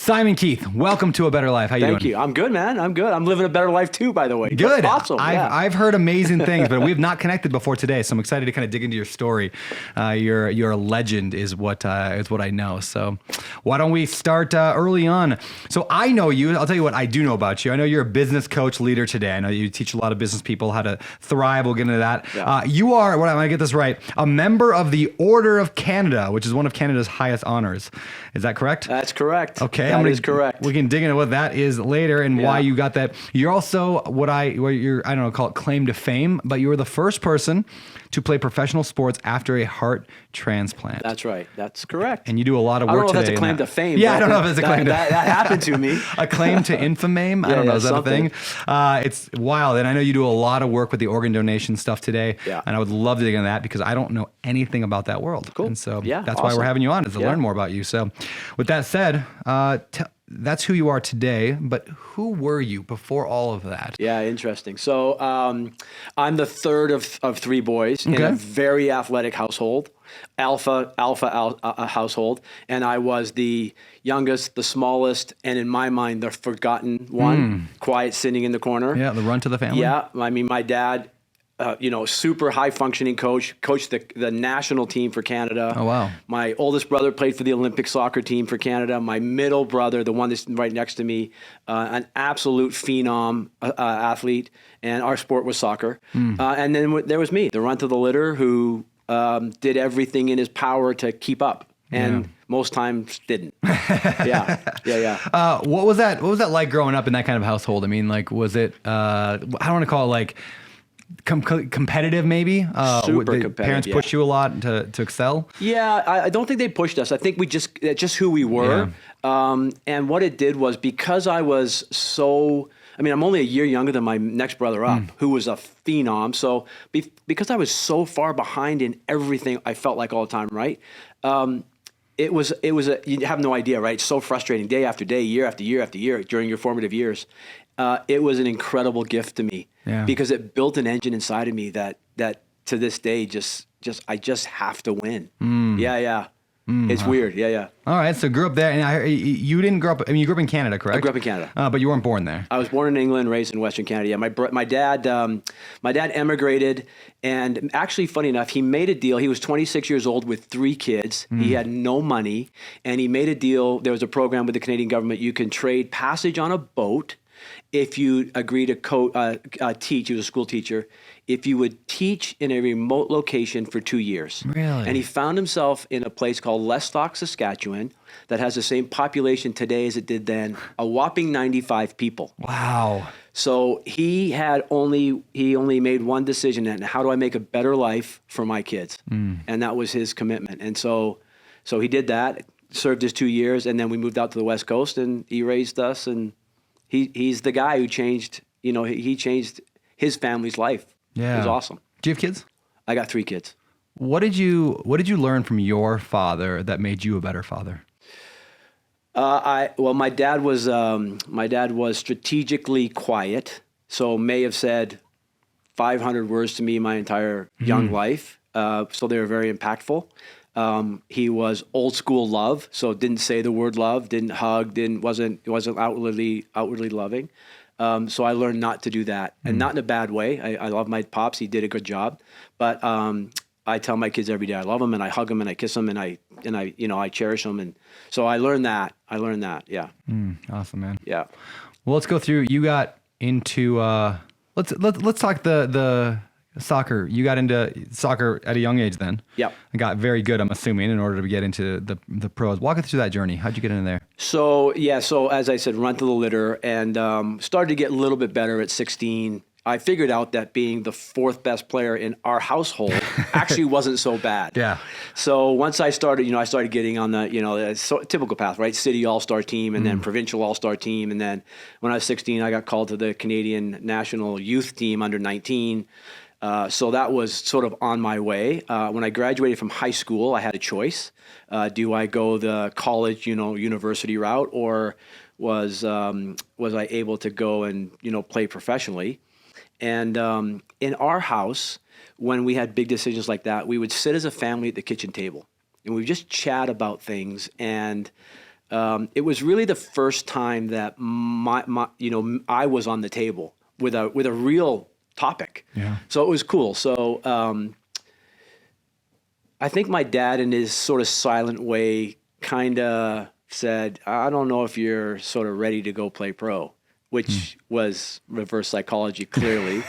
Simon Keith, welcome to A Better Life. How you doing? Thank you. I'm good, man. I'm good. I'm living a better life too, by the way. Good. That's awesome. I've heard amazing things, but we've not connected before today, so I'm excited to kind of dig into your story. You're a legend, is what I know. So why don't we start early on? So I know you. I'll tell you what I do know about you. I know you're a business coach, leader today. I know you teach a lot of business people how to thrive. We'll get into that. Yeah. You are, when I get this right, a member of the Order of Canada, which is one of Canada's highest honors. Is that correct? That's correct. Okay, that is correct. We can dig into what that is later and why you got that. You're also I don't know, call it claim to fame, but you were the first person to play professional sports after a heart transplant. That's right. That's correct. And you do a lot of work I don't know today. if that's a claim to fame. Yeah, I don't know if it's a claim to that happened to me. A claim to infame? I don't know. Is that something. a thing? It's wild. And I know you do a lot of work with the organ donation stuff today. Yeah. And I would love to dig into that because I don't know anything about that world. Cool. And so that's awesome. why we're having you on, is to learn more about you. So with that said, that's who you are today, but who were you before all of that? Yeah, interesting. So I'm the third of three boys in a very athletic household, alpha household, and I was the youngest, the smallest, and in my mind, the forgotten one, quiet, sitting in the corner. Yeah, the runt of the family. Yeah, I mean, my dad, super high functioning coached the national team for Canada. Oh, wow. My oldest brother played for the Olympic soccer team for Canada. My middle brother, the one that's right next to me, an absolute phenom athlete, and our sport was soccer. And then there was me, the runt of the litter, who did everything in his power to keep up, and most times didn't. Yeah. What was that like growing up in that kind of household? I mean, like, was it, I don't want to call it like competitive maybe? Super competitive. Parents pushed you a lot to excel? Yeah, I don't think they pushed us. I think we just who we were. Yeah. And what it did was, because I was I'm only a year younger than my next brother up, who was a phenom. So because I was so far behind in everything, I felt like all the time, right? It was you have no idea, right? It's so frustrating, day after day, year after year after year during your formative years. It was an incredible gift to me because it built an engine inside of me that to this day I just have to win. It's weird. Yeah. All right. So grew up there, and you didn't grow up. I mean, you grew up in Canada, correct? I grew up in Canada, but you weren't born there. I was born in England, raised in Western Canada. Yeah, my dad emigrated, and actually, funny enough, he made a deal. He was 26 years old with 3 kids. He had no money, and he made a deal. There was a program with the Canadian government. You can trade passage on a boat if you agree to teach. He was a school teacher. If you would teach in a remote location for 2 years. Really? And he found himself in a place called Lestock, Saskatchewan, that has the same population today as it did then, a whopping 95 people. Wow. So he only made one decision, and how do I make a better life for my kids? And that was his commitment. And so he did that, served his 2 years, and then we moved out to the West Coast, and he raised us, and he's the guy who changed, he changed his family's life. Yeah. It was awesome. Do you have kids? I got 3 kids. What did you learn from your father that made you a better father? My dad was strategically quiet, so may have said 500 words to me my entire young life. So they were very impactful. He was old school love, so didn't say the word love, didn't hug, wasn't outwardly loving. So I learned not to do that, and not in a bad way. I love my pops; he did a good job. But I tell my kids every day I love them, and I hug them, and I kiss them, and I cherish them, and so I learned that. Yeah. Awesome, man. Yeah. Well, let's go through. You got into let's talk the soccer. You got into soccer at a young age then. Yep. And got very good, I'm assuming, in order to get into the pros. Walk us through that journey. How'd you get into there? So as I said, run to the litter, and started to get a little bit better at 16. I figured out that being the 4th best player in our household actually wasn't so bad. Yeah. So once I started getting on the typical path, right? City all-star team, and then provincial all-star team, and then when I was 16, I got called to the Canadian national youth team under 19. So that was sort of on my way. When I graduated from high school, I had a choice. Do I go the college, university route, or was I able to go and, play professionally? And in our house, when we had big decisions like that, we would sit as a family at the kitchen table, and we would just chat about things. And it was really the first time that I was on the table with a real topic. Yeah. So it was cool. So I think my dad, in his sort of silent way, kind of said, I don't know if you're sort of ready to go play pro, which was reverse psychology, clearly.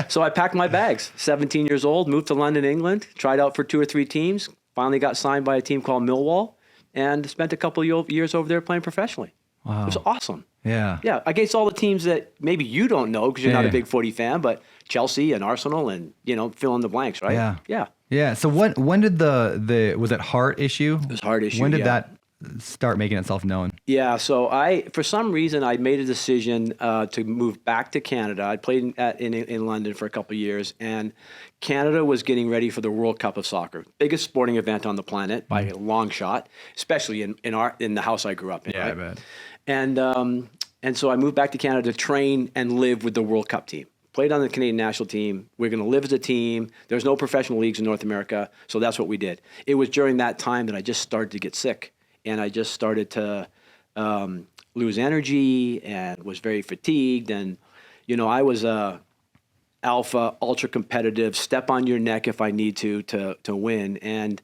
So I packed my bags, 17 years old, moved to London, England, tried out for 2 or 3 teams, finally got signed by a team called Millwall, and spent a couple of years over there playing professionally. Wow. It was awesome. Yeah. Yeah, against all the teams that maybe you don't know because you're not Yeah. a big footy fan, but Chelsea and Arsenal and, fill in the blanks, right? Yeah. Yeah. Yeah. So when did the was it heart issue? It was heart issue, When did yeah. that start making itself known? Yeah, so for some reason, I made a decision to move back to Canada. I played in London for a couple of years, and Canada was getting ready for the World Cup of soccer, biggest sporting event on the planet by a long shot, especially in the house I grew up in. Yeah, right? I bet. And so I moved back to Canada to train and live with the World Cup team. Played on the Canadian national team. We're going to live as a team. There's no professional leagues in North America, so that's what we did. It was during that time that I just started to get sick. And I just started to lose energy and was very fatigued. And, I was a alpha, ultra competitive, step on your neck if I need to win. And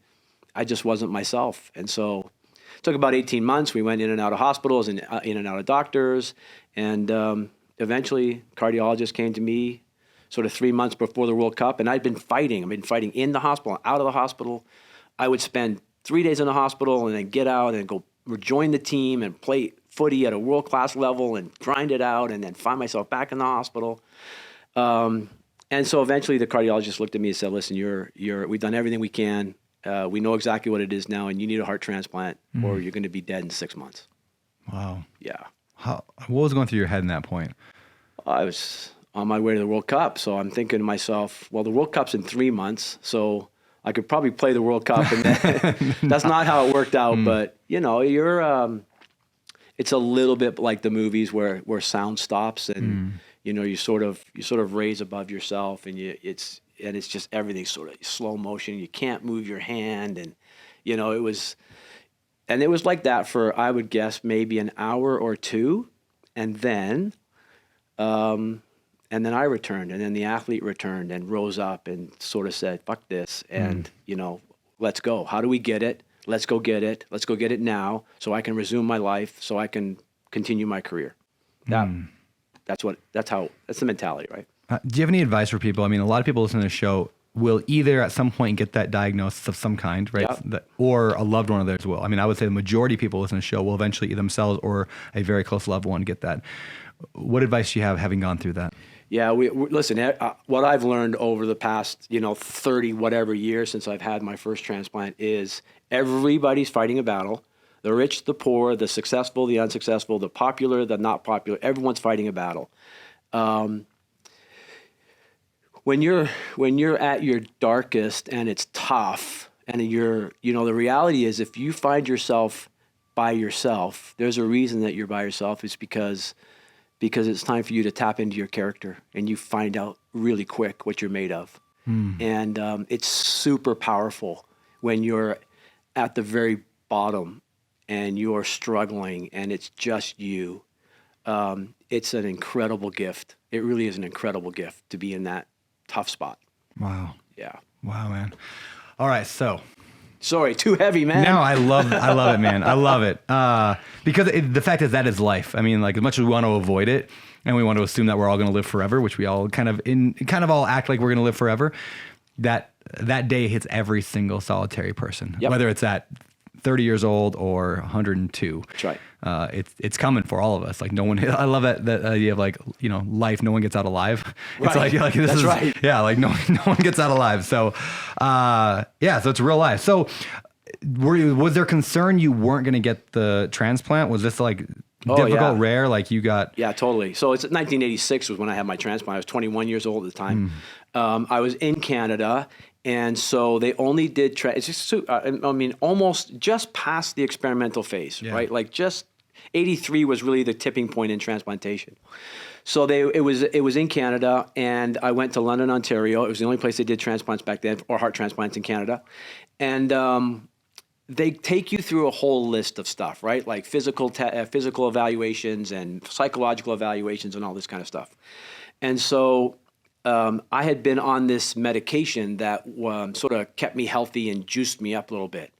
I just wasn't myself. And so it took about 18 months. We went in and out of hospitals and in and out of doctors. And eventually, cardiologist came to me sort of 3 months before the World Cup. And I'd been fighting. I've been fighting in the hospital, out of the hospital. I would spend 3 days in the hospital and then get out and go rejoin the team and play footy at a world-class level and grind it out and then find myself back in the hospital. And so eventually the cardiologist looked at me and said, listen, we've done everything we can. We know exactly what it is now, and you need a heart transplant or you're going to be dead in 6 months. Wow. Yeah. What was going through your head in that point? I was on my way to the World Cup. So I'm thinking to myself, well, the World Cup's in 3 months. So I could probably play the World Cup, and then, that's not how it worked out. But you're it's a little bit like the movies where sound stops, and you sort of raise above yourself, and it's just everything's sort of slow motion. You can't move your hand, and it was like that for, I would guess, maybe an hour or two, and then I returned, and then the athlete returned and rose up and sort of said, fuck this, and, let's go. How do we get it? Let's go get it. Let's go get it now so I can resume my life, so I can continue my career. That's the mentality, right? Do you have any advice for people? I mean, a lot of people listening to the show will either at some point get that diagnosis of some kind, right? Yep. Or a loved one of theirs will. I mean, I would say the majority of people listening to the show will eventually themselves or a very close loved one get that. What advice do you have having gone through that? Yeah, we listen, what I've learned over the past, 30 whatever years since I've had my first transplant is everybody's fighting a battle. The rich, the poor, the successful, the unsuccessful, the popular, the not popular, everyone's fighting a battle. When you're at your darkest and it's tough, and the reality is, if you find yourself by yourself, there's a reason that you're by yourself. It's because it's time for you to tap into your character, and you find out really quick what you're made of. And it's super powerful when you're at the very bottom and you're struggling and it's just you. It's an incredible gift. It really is an incredible gift to be in that tough spot. Wow. Yeah. Wow, man. All right. So sorry, too heavy, man. No, I love it, man. I love it. Because the fact is that is life. I mean, like, as much as we want to avoid it and we want to assume that we're all going to live forever, which we all kind of all act like we're going to live forever, that day hits every single solitary person, whether it's at 30 years old or 102. That's right. It's coming for all of us. Like, no one, I love that idea of, like, life, no one gets out alive. It's right. like this That's is right. Yeah. Like no one gets out alive. So, so it's real life. So was there concern you weren't going to get the transplant? Was this like difficult, rare? Like you got? Yeah, totally. So it's 1986 was when I had my transplant. I was 21 years old at the time. I was in Canada. And so they only did, almost just past the experimental phase, right? Like just 83 was really the tipping point in transplantation. So it was in Canada, and I went to London, Ontario. It was the only place they did transplants back then, or heart transplants in Canada. And they take you through a whole list of stuff, right? Like physical evaluations and psychological evaluations and all this kind of stuff. And so I had been on this medication that sort of kept me healthy and juiced me up a little bit.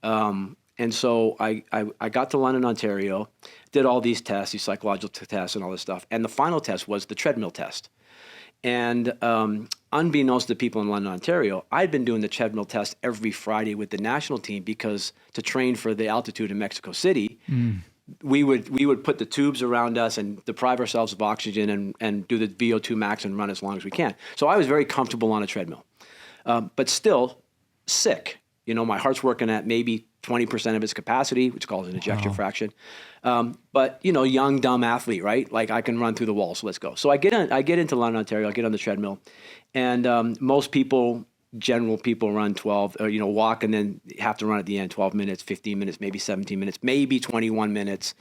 And so I got to London, Ontario, did all these tests, these psychological tests and all this stuff. And the final test was the treadmill test. And unbeknownst to people in London, Ontario, I'd been doing the treadmill test every Friday with the national team because to train for the altitude in Mexico City, we would put the tubes around us and deprive ourselves of oxygen and do the VO2 max and run as long as we can. So I was very comfortable on a treadmill, but still sick. You know, my heart's working at maybe 20% of its capacity, which is called an ejection fraction. But you know, young, dumb athlete, right? Like I can run through the wall, so let's go. So I get into London, Ontario, I get on the treadmill, and most people, general people run 12, or, you know, walk and then have to run at the end, 12 minutes, 15 minutes, maybe 17 minutes, maybe 21 minutes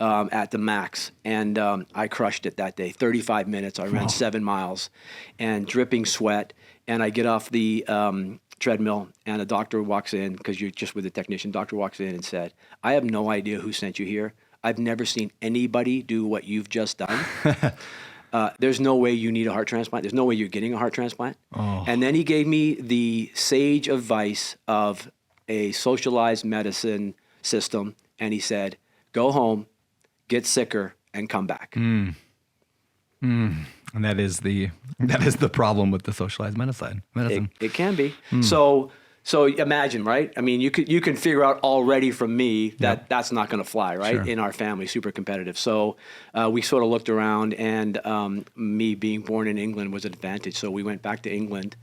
at the max. And I crushed it that day, 35 minutes. I ran 7 miles and dripping sweat. And I get off the treadmill and a doctor walks in, because you're just with the technician, doctor walks in and said, I have no idea who sent you here. I've never seen anybody do what you've just done. There's no way you need a heart transplant. There's no way you're getting a heart transplant. Oh. And then he gave me the sage advice of a socialized medicine system. And he said, go home, get sicker, and come back. And that is the problem with the socialized medicine. It can be. So imagine, right? I mean, you can figure out already from me that that's not going to fly, right? Sure. In our family, super competitive. So we sort of looked around, and me being born in England was an advantage. So we went back to England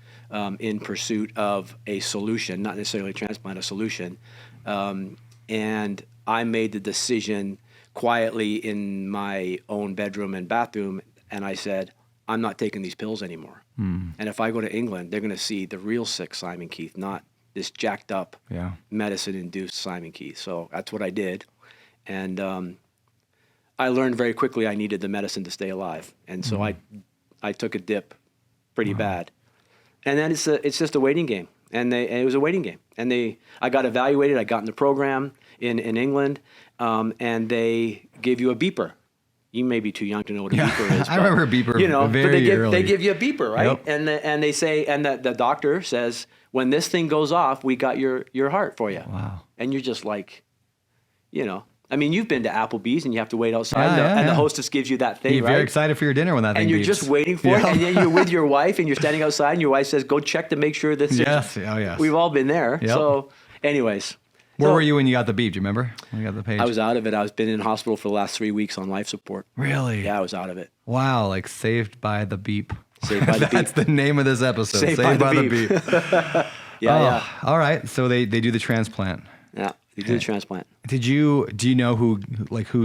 in pursuit of a solution, not necessarily a transplant, a solution. And I made the decision quietly in my own bedroom and bathroom, and I said, I'm not taking these pills anymore. And if I go to England, they're going to see the real sick Simon Keith, not this jacked up medicine-induced Simon Keith. So that's what I did. And I learned very quickly I needed the medicine to stay alive. And so I took a dip pretty bad. And then it's just a waiting game. And it was a waiting game. And I got evaluated. I got in the program in England, and they gave you a beeper. You may be too young to know what a beeper is. I remember a beeper. You know, very early. They give you a beeper, right? Yep. And they say, and the doctor says, when this thing goes off, we got your heart for you. Wow. And you're just like, you know, I mean, you've been to Applebee's and you have to wait outside, and the hostess gives you that thing, you're right? very excited for your dinner when that thing and you're beeps. just waiting for it, and then you're with your wife and you're standing outside, and your wife says, "Go check to make sure this." Yes. Oh yes. We've all been there. Yep. So, anyways. Where were you when you got the beep? Do you remember when you got the page? I was out of it. I was been in hospital for the last 3 weeks on life support. Really? Yeah, I was out of it. Wow, like Saved by the Beep. Saved by the Beep. That's the name of this episode. Saved by the Beep. Yeah. All right. So they do the transplant. Yeah, they do the transplant. Do you know who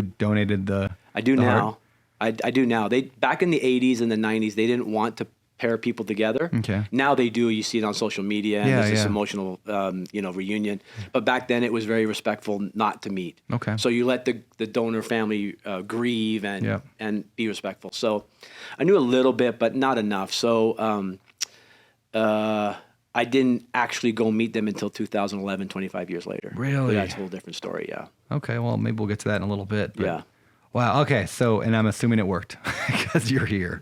donated the? I do the now. heart? I do now. They back in the 80s and the 90s, they didn't want to pair people together. Okay. Now they do. You see it on social media, and there's this emotional, reunion. But back then, it was very respectful not to meet. Okay. So you let the donor family grieve and be respectful. So I knew a little bit, but not enough. So I didn't actually go meet them until 2011, 25 years later. Really? But that's a whole different story. Yeah. Okay. Well, maybe we'll get to that in a little bit. But, yeah. Wow. Okay. So, and I'm assuming it worked because you're here.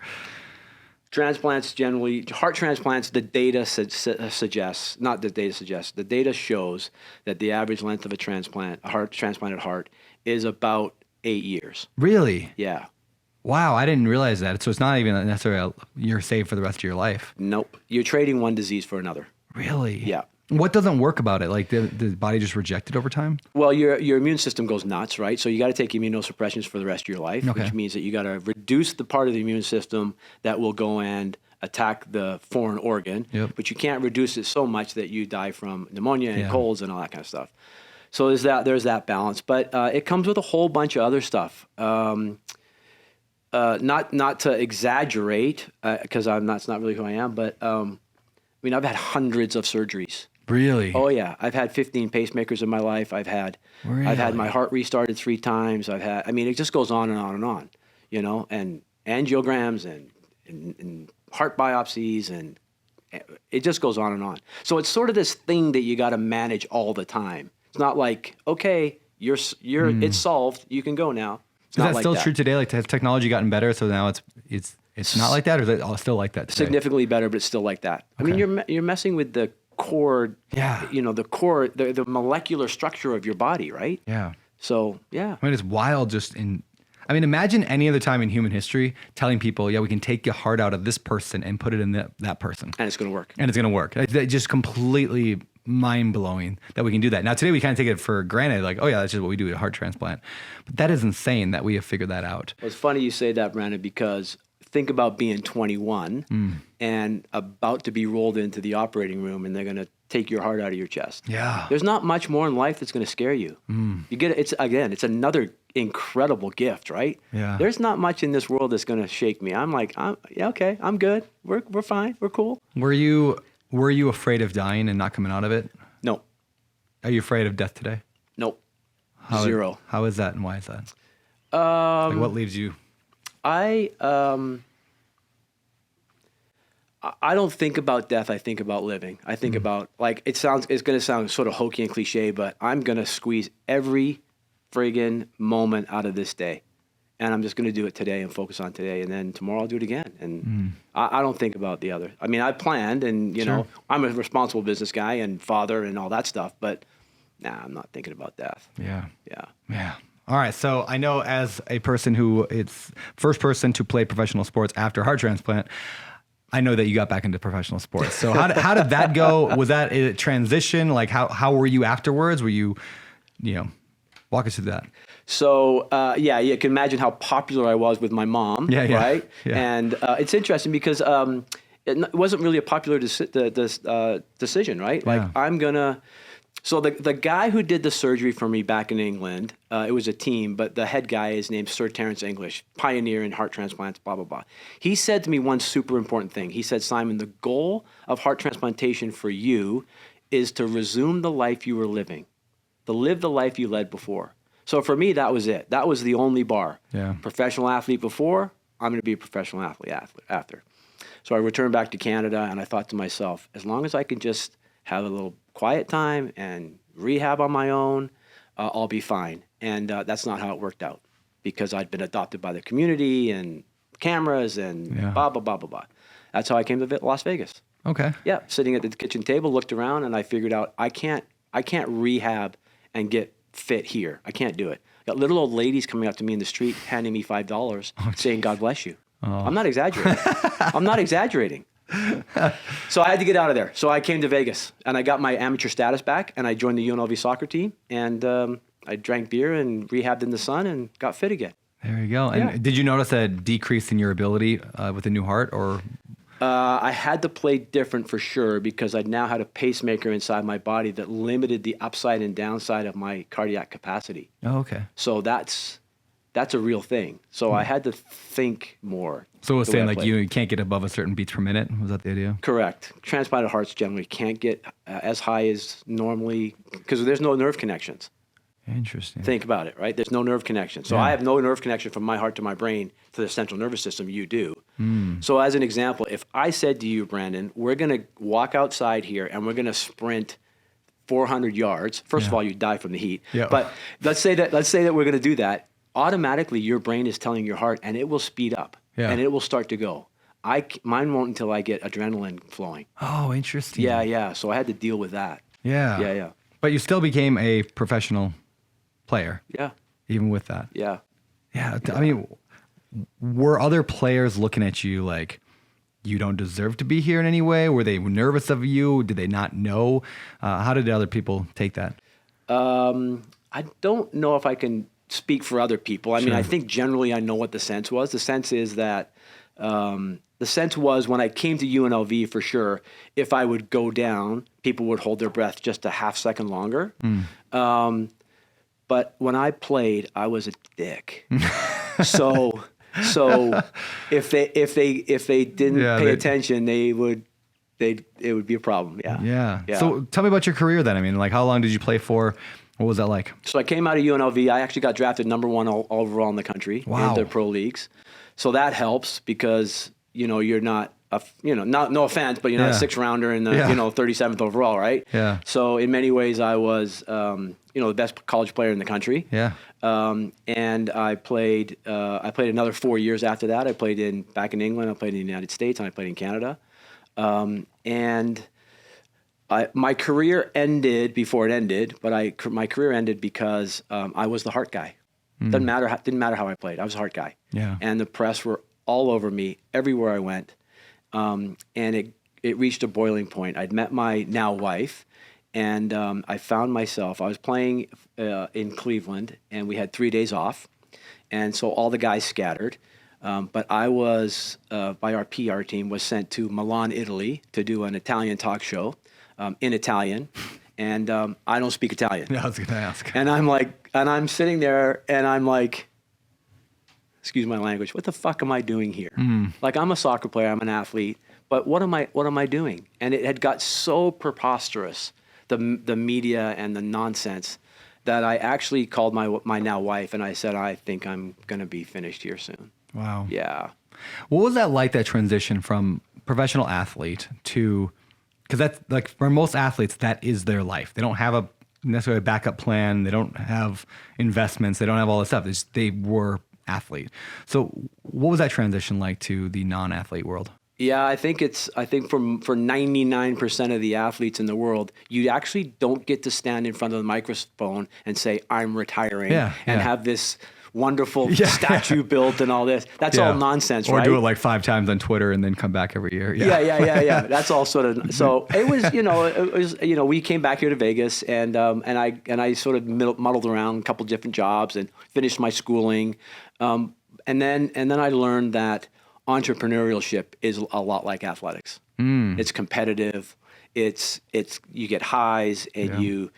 Transplants generally, heart transplants, the data suggests, not the data suggests, the data shows that the average length of a transplanted heart is about 8 years. Really? Yeah. Wow, I didn't realize that. So it's not even necessarily you're saved for the rest of your life. Nope. You're trading one disease for another. Really? Yeah. What doesn't work about it? Like the body just reject it over time? Well, your immune system goes nuts, right? So you got to take immunosuppressions for the rest of your life, okay. which means that you got to reduce the part of the immune system that will go and attack the foreign organ, but you can't reduce it so much that you die from pneumonia and colds and all that kind of stuff. So there's that balance, but it comes with a whole bunch of other stuff. Not to exaggerate, because that's not really who I am, but I've had hundreds of surgeries. Really? Oh yeah, I've had 15 pacemakers in my life. I've had my heart restarted 3 times. It just goes on and on and on, and angiograms and heart biopsies, and it just goes on and on. So it's sort of this thing that you got to manage all the time It's not like, okay, it's solved. You can go now. It's Is not that like still that. true today? Like, has technology gotten better? So now it's not like that, or is it all still like that today? Significantly better, but it's still like that. I mean, you're messing with the core, Yeah. the molecular structure of your body, right? Yeah. So, yeah. I mean, it's wild imagine any other time in human history telling people, yeah, we can take your heart out of this person and put it in that person. And it's going to work. And it's going to work. It's just completely mind-blowing that we can do that. Now, today we kind of take it for granted, like, oh yeah, that's just what we do with a heart transplant. But that is insane that we have figured that out. Well, it's funny you say that, Brandon, because think about being 21 and about to be rolled into the operating room, and they're going to take your heart out of your chest. Yeah. There's not much more in life that's going to scare you. You get it. It's another incredible gift, right? Yeah. There's not much in this world that's going to shake me. I'm like, yeah, okay, I'm good. We're fine. We're cool. Were you afraid of dying and not coming out of it? No. Are you afraid of death today? Nope. Zero. How is that, and why is that? Like, what leaves you? I don't think about death. I think about living. I think about, like, it's going to sound sort of hokey and cliche, but I'm going to squeeze every friggin' moment out of this day. And I'm just going to do it today and focus on today. And then tomorrow I'll do it again. And I don't think about the other. I mean, I planned and, you know, I'm a responsible business guy and father and all that stuff, but nah, I'm not thinking about death. Yeah. Yeah. Yeah. All right. So I know, as a person who it's first person to play professional sports after heart transplant, I know that you got back into professional sports. So how did that go? Was that a transition? Like, how were you afterwards? Were you walk us through that. So, yeah, you can imagine how popular I was with my mom, right? Yeah. And it's interesting because it wasn't really a popular decision, right? Like, Yeah. So the guy who did the surgery for me back in England, it was a team, but the head guy is named Sir Terence English, pioneer in heart transplants, blah, blah, blah. He said to me one super important thing. He said, Simon, the goal of heart transplantation for you is to resume the life you were living, to live the life you led before. So for me, that was it. That was the only bar. Yeah. Professional athlete before, I'm going to be a professional athlete after. So I returned back to Canada, and I thought to myself, as long as I can just have a little quiet time and rehab on my own, I'll be fine. And that's not how it worked out, because I'd been adopted by the community and cameras and blah, blah, blah, blah, blah. That's how I came to Las Vegas. Okay. Yeah, sitting at the kitchen table, looked around, and I figured out I can't rehab and get fit here. I can't do it. Got little old ladies coming up to me in the street, handing me $5, saying, God bless you. I'm not exaggerating. I'm not exaggerating. So I had to get out of there. So I came to Vegas, and I got my amateur status back, and I joined the UNLV soccer team, and I drank beer and rehabbed in the sun and got fit again. There you go. And did you notice a decrease in your ability with a new heart, or? I had to play different for sure, because I now had a pacemaker inside my body that limited the upside and downside of my cardiac capacity. Oh, okay. So that's a real thing. So I had to think more. So it was saying, like, you can't get above a certain beats per minute? Was that the idea? Correct. Transplanted hearts generally can't get as high as normally, because there's no nerve connections. Interesting. Think about it, right? There's no nerve connection. So I have no nerve connection from my heart to my brain to the central nervous system. You do. So as an example, if I said to you, Brandon, we're going to walk outside here and we're going to sprint 400 yards. First of all, you die from the heat. Yeah. But let's say that we're going to do that. Automatically, your brain is telling your heart, and it will speed up, and it will start to go. Mine won't until I get adrenaline flowing. Oh, interesting. Yeah. So I had to deal with that. Yeah. But you still became a professional player. Yeah. Even with that. Yeah. Yeah. I mean, were other players looking at you like, you don't deserve to be here in any way? Were they nervous of you? Did they not know? How did other people take that? I don't know if I can speak for other people. I mean, I think generally I know what the sense was. The sense is that the sense was, when I came to UNLV, for sure, if I would go down, people would hold their breath just a half second longer. But when I played, I was a dick. So if they didn't pay attention, it would be a problem. Yeah. So tell me about your career then. I mean, like, how long did you play for? What was that like? So I came out of UNLV. I actually got drafted number 1 overall in the country in the pro leagues. So that helps, because you're not no offense, but you're not a 6th rounder in the 37th overall, right? Yeah. So in many ways, I was the best college player in the country. Yeah. And I played another 4 years after that. I played back in England. I played in the United States, and I played in Canada. My career ended before it ended, but my career ended because I was the heart guy. Didn't matter how I played. I was a heart guy. Yeah. And the press were all over me everywhere I went. And it reached a boiling point. I'd met my now wife, and I found myself. I was playing in Cleveland, and we had 3 days off, and so all the guys scattered. But I was, by our PR team, was sent to Milan, Italy, to do an Italian talk show in Italian, and I don't speak Italian. Yeah, I was going to ask. And I'm sitting there, and I'm like, excuse my language, what the fuck am I doing here? Like, I'm a soccer player, I'm an athlete, but what am I doing? And it had got so preposterous, the media and the nonsense, that I actually called my now wife, and I said, I think I'm going to be finished here soon. Wow. Yeah. What was that like, that transition from professional athlete to, because that's like, for most athletes, that is their life. They don't have necessarily a backup plan. They don't have investments. They don't have all this stuff. They were athlete. So what was that transition like to the non-athlete world? Yeah, I think for 99% of the athletes in the world, you actually don't get to stand in front of the microphone and say, I'm retiring, and have this wonderful statue built and all this. That's all nonsense, or right? Or do it like 5 times on Twitter and then come back every year. Yeah. That's all sort of, so it was, we came back here to Vegas, and I sort of muddled around a couple different jobs and finished my schooling. And then I learned that entrepreneurship is a lot like athletics. It's competitive. It's you get highs, and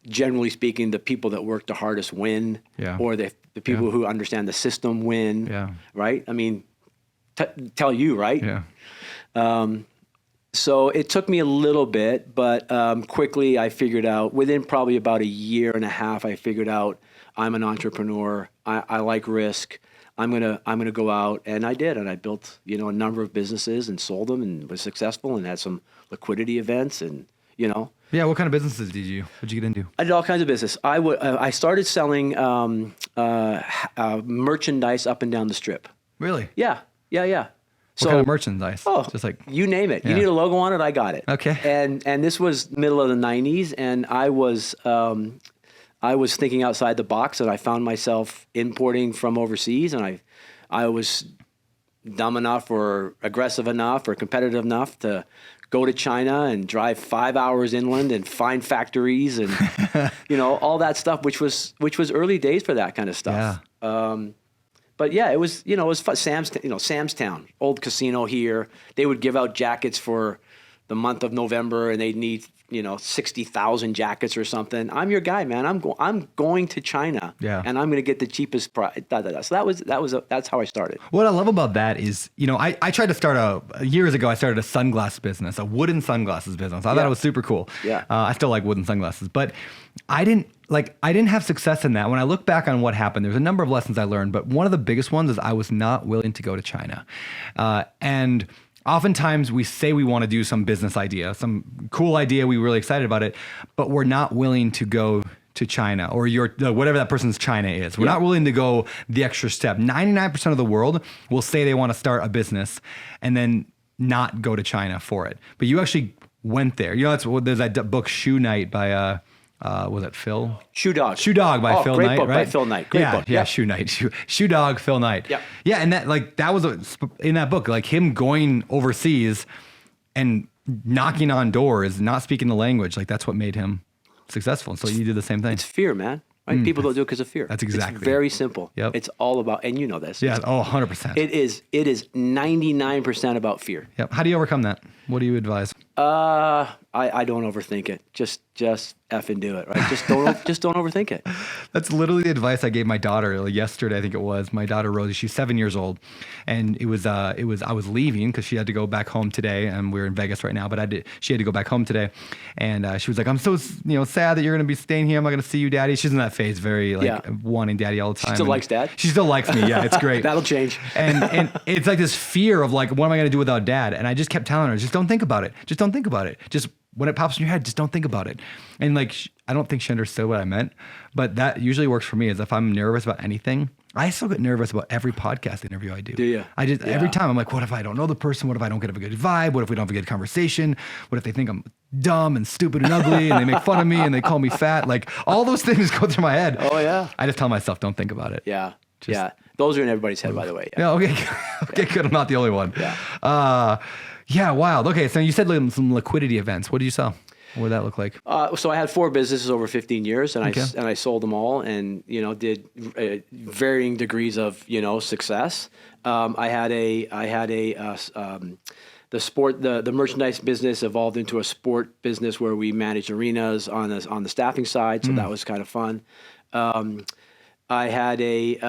generally speaking, the people that work the hardest win, or the people who understand the system win. Right? I mean, tell you, right? So it took me a little bit, but quickly I figured out, within probably about a year and a half, I figured out I'm an entrepreneur. I like risk. I'm gonna go out, and I did, and I built a number of businesses and sold them and was successful and had some liquidity events, and Yeah, what kind of businesses did you get into? I did all kinds of business. I started selling merchandise up and down the strip. Really? Yeah. What kind of merchandise? Oh, just like you name it. You need a logo on it, I got it. Okay. And this was middle of the 90s, and I was thinking outside the box, and I found myself importing from overseas, and I was dumb enough or aggressive enough or competitive enough to go to China and drive 5 hours inland and find factories and all that stuff, which was early days for that kind of stuff. But yeah, it was fun. Sam's Town, old casino here. They would give out jackets for the month of November, and they'd need 60,000 jackets or something. I'm your guy, man. I'm going to China, and I'm going to get the cheapest price. So that's how I started. What I love about that is, I tried to start years ago. I started a sunglass business, a wooden sunglasses business. I thought it was super cool. I still like wooden sunglasses, but I didn't have success in that. When I look back on what happened, there's a number of lessons I learned, but one of the biggest ones is I was not willing to go to China, and oftentimes we say we want to do some business idea, some cool idea, we're really excited about it, but we're not willing to go to China or whatever that person's China is. We're not willing to go the extra step. 99% of the world will say they want to start a business and then not go to China for it. But you actually went there. There's that book Shoe Night by was it Phil? Shoe Dog. Shoe Dog by Phil Knight. Great book right? by Phil Knight. Great book. Yeah, Shoe Night. Shoe Dog, Phil Knight. Yeah, and that was in that book, like him going overseas and knocking on doors, not speaking the language, like that's what made him successful. So you did the same thing. It's fear, man. Right? People don't do it because of fear. That's exactly. It's very simple. Yep. It's all about, and this. Yeah. 100%. It is 99% about fear. Yep. How do you overcome that? What do you advise? I don't overthink it. Just effing do it, right? Just don't overthink it. That's literally the advice I gave my daughter yesterday. I think it was my daughter Rosie. She's 7 years old, and I was leaving because she had to go back home today, and we're in Vegas right now. But she had to go back home today, and she was like, "I'm so sad that you're going to be staying here. I'm not going to see you, Daddy." She's in that phase, very wanting Daddy all the time. She still likes Dad. She still likes me. Yeah, it's great. That'll change. And it's like this fear of like, what am I going to do without Dad? And I just kept telling her, just don't think about it. Just don't think about it. Just when it pops in your head, just don't think about it. And like, I don't think she understood what I meant, but that usually works for me. Is if I'm nervous about anything, I still get nervous about every podcast interview I do. Do you? Every time I'm like, what if I don't know the person? What if I don't get a good vibe? What if we don't have a good conversation? What if they think I'm dumb and stupid and ugly and they make fun of me and they call me fat? Like all those things go through my head. Oh yeah. I just tell myself, don't think about it. Yeah. Those are in everybody's head, by the way. Yeah. Okay. Okay. Good. I'm not the only one. Yeah. Yeah. Wild. Okay. So you said some liquidity events. What did you sell? What did that look like? So I had 4 businesses over 15 years, and I sold them all, and did varying degrees of success. I had the merchandise business evolved into a sport business where we managed arenas on the staffing side, so that was kind of fun. I had a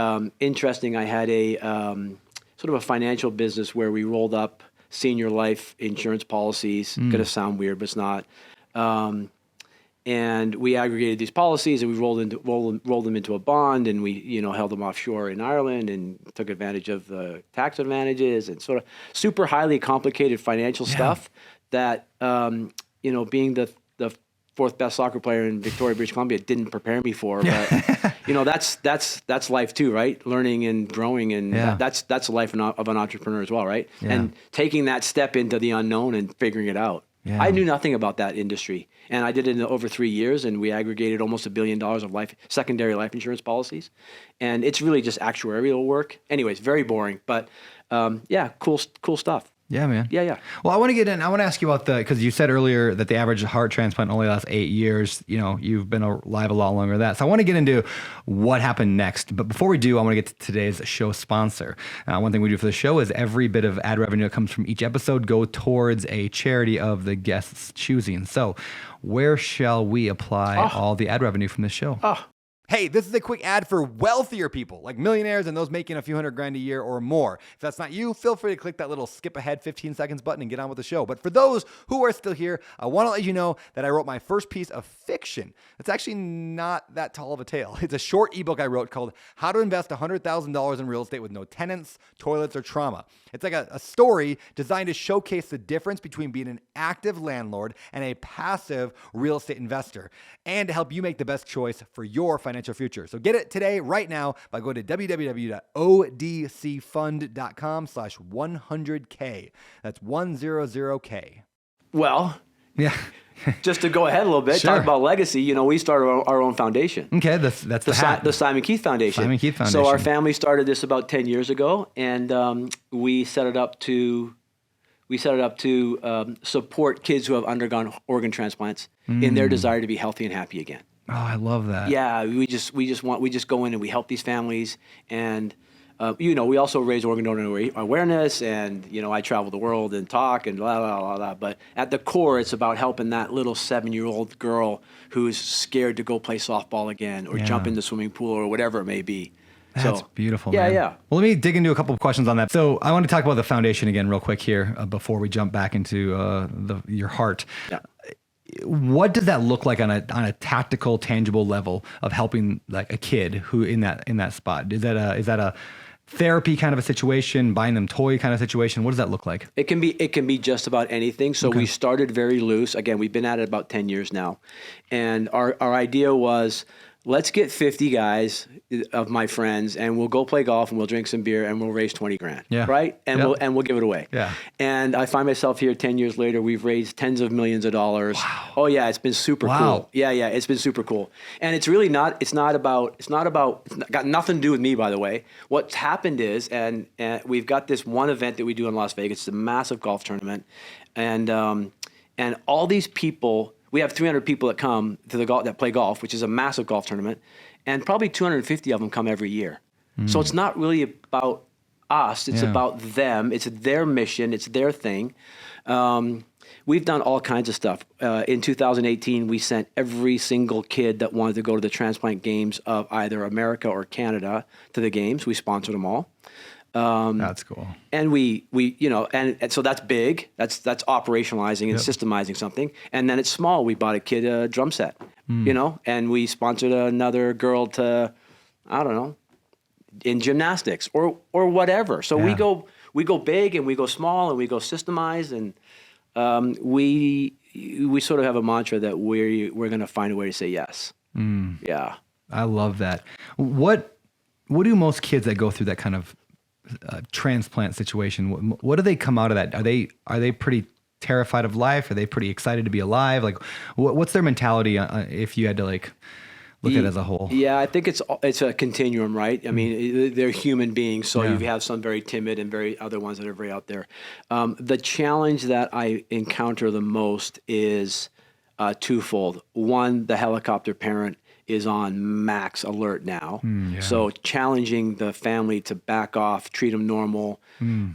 sort of a financial business where we rolled up senior life insurance policies. Gonna sound weird, but it's not. And we aggregated these policies and we rolled them into a bond, and we held them offshore in Ireland and took advantage of the tax advantages and sort of super highly complicated financial stuff that being the 4th best soccer player in Victoria, British Columbia didn't prepare me for. But that's life too, right? Learning and growing, and that's the life of an entrepreneur as well, right? Yeah. And taking that step into the unknown and figuring it out. Yeah. I knew nothing about that industry, and I did it in over 3 years, and we aggregated almost $1 billion of secondary life insurance policies, and it's really just actuarial work. Anyways, very boring, but cool stuff. Yeah, man. Yeah. Well, I want to ask you about because you said earlier that the average heart transplant only lasts 8 years. You've been alive a lot longer than that. So I want to get into what happened next. But before we do, I want to get to today's show sponsor. One thing we do for the show is every bit of ad revenue that comes from each episode go towards a charity of the guest's choosing. So where shall we apply all the ad revenue from this show? Hey, this is a quick ad for wealthier people, like millionaires and those making a few $100,000 a year or more. If that's not you, feel free to click that little skip ahead 15 seconds button and get on with the show. But for those who are still here, I want to let you know that I wrote my first piece of fiction. It's actually not that tall of a tale. It's a short ebook I wrote called How to Invest $100,000 in Real Estate with No Tenants, Toilets, or Trauma. It's like a story designed to showcase the difference between being an active landlord and a passive real estate investor, and to help you make the best choice for your financial future. So get it today, right now, by going to www.odcfund.com/100K. That's 100K. Well, yeah. Just to go ahead a little bit, Sure. talk about legacy. We started our own foundation. Okay, that's the Simon Keith Foundation. Simon Keith Foundation. So our family started this about 10 years ago, and we set it up to support kids who have undergone organ transplants in their desire to be healthy and happy again. Oh, I love that. Yeah, we just go in and we help these families, and we also raise organ donor awareness, and I travel the world and talk and blah blah blah blah. But at the core, it's about helping that little 7-year-old girl who's scared to go play softball again or jump in the swimming pool or whatever it may be. That's beautiful, yeah, man. Yeah. Well, let me dig into a couple of questions on that. So I want to talk about the foundation again real quick here before we jump back into your heart. Yeah. What does that look like on a tactical, tangible level of helping like a kid who in that spot? Is that a therapy kind of a situation, buying them toy kind of situation? What does that look like? It can be just about anything. So we started very loose. Again, we've been at it about 10 years now. And our idea was, let's get 50 guys of my friends, and we'll go play golf, and we'll drink some beer, and we'll raise $20,000. Yeah. Right? And we'll give it away. Yeah. And I find myself here 10 years later. We've raised tens of millions of dollars. Wow. Oh yeah, it's been super cool. Yeah, it's been super cool. And it's really not. It's got nothing to do with me, by the way. What's happened is, and we've got this one event that we do in Las Vegas. It's a massive golf tournament, and all these people. We have 300 people that come to that play golf, which is a massive golf tournament, and probably 250 of them come every year. So it's not really about us. It's about them. It's their mission. It's their thing. We've done all kinds of stuff. In 2018, we sent every single kid that wanted to go to the transplant games of either America or Canada to the games. We sponsored them all. That's cool. And we and so that's big. That's operationalizing and systemizing something. And then it's small. We bought a kid a drum set, and we sponsored another girl to, I don't know, in gymnastics or whatever. So we go big and we go small and we go systemized, and we sort of have a mantra that we're going to find a way to say yes. Yeah. I love that. What do most kids that go through that kind of transplant situation, what do they come out of that? Are they pretty terrified of life? Are they pretty excited to be alive? Like, what's their mentality if you had to like look at it as a whole? Yeah, I think it's a continuum, right? I mean, they're human beings, so you have some very timid and very other ones that are very out there. The challenge that I encounter the most is twofold. One, the helicopter parent is on max alert now. So challenging the family to back off, treat them normal,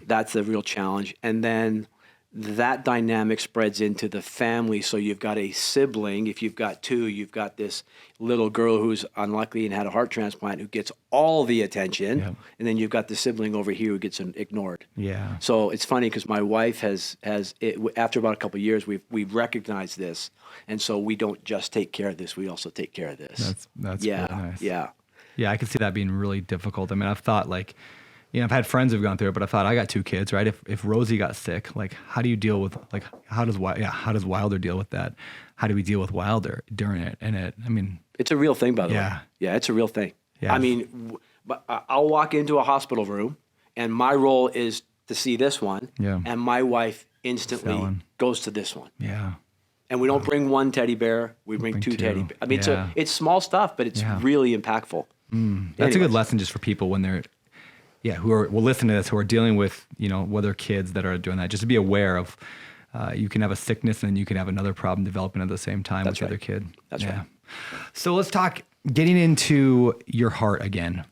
that's the real challenge. And then that dynamic spreads into the family. So you've got a sibling. If you've got two, you've got this little girl who's unlucky and had a heart transplant who gets all the attention. Yep. And then you've got the sibling over here who gets ignored. Yeah. So it's funny because my wife has after about a couple of years, we've recognized this. And so we don't just take care of this, we also take care of this. That's really nice. Yeah. Yeah, I can see that being really difficult. I mean, I've thought like, I've had friends who've gone through it, but I thought I got two kids, right? If Rosie got sick, like how do you deal with like how does Wilder deal with that? How do we deal with Wilder during it? And I mean, it's a real thing, by the way. Yeah, it's a real thing. Yeah. I mean, I'll walk into a hospital room, and my role is to see this one, and my wife instantly goes to this one. Yeah. And we don't bring one teddy bear; we bring two teddy bears. I mean, it's small stuff, but it's really impactful. That's a good lesson just for people when they're. Yeah, who will listen to this, who are dealing with, whether kids that are doing that, just to be aware of, you can have a sickness and you can have another problem developing at the same time with the other kid. That's right. So let's talk getting into your heart again,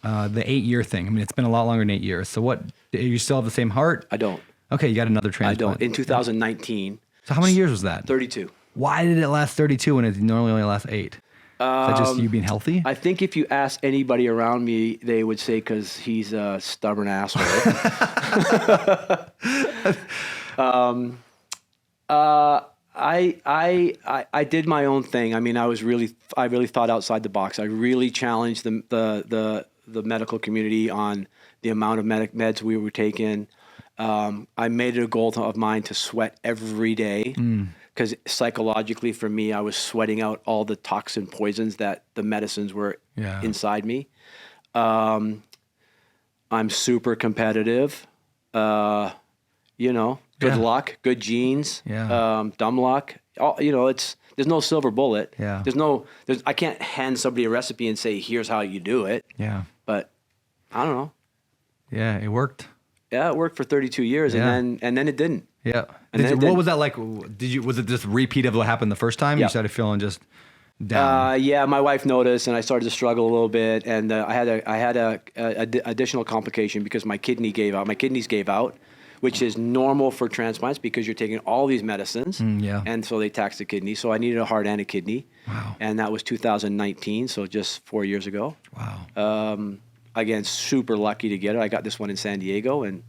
the 8-year thing. I mean, it's been a lot longer than 8 years. So you still have the same heart? I don't. Okay, you got another transplant. I don't. In 2019. So how many years was that? 32. Why did it last 32 when it normally only lasts 8? Is that just you being healthy? I think if you ask anybody around me, they would say because he's a stubborn asshole. I did my own thing. I mean, I really thought outside the box. I really challenged the medical community on the amount of meds we were taking. I made it a goal of mine to sweat every day. Because psychologically for me, I was sweating out all the toxin poisons that the medicines were inside me. I'm super competitive. Good luck, good genes, dumb luck. There's no silver bullet. Yeah. I can't hand somebody a recipe and say, here's how you do it. Yeah. But I don't know. Yeah, it worked. Yeah, it worked for 32 years and then it didn't. Yeah. What was that like? Was it just a repeat of what happened the first time? You started feeling just down? Yeah, my wife noticed, and I started to struggle a little bit, and I had a additional complication because my kidney gave out. My kidneys gave out, which is normal for transplants because you're taking all these medicines, and so they tax the kidney. So I needed a heart and a kidney, and that was 2019, so just 4 years ago. Wow. Again, super lucky to get it. I got this one in San Diego, and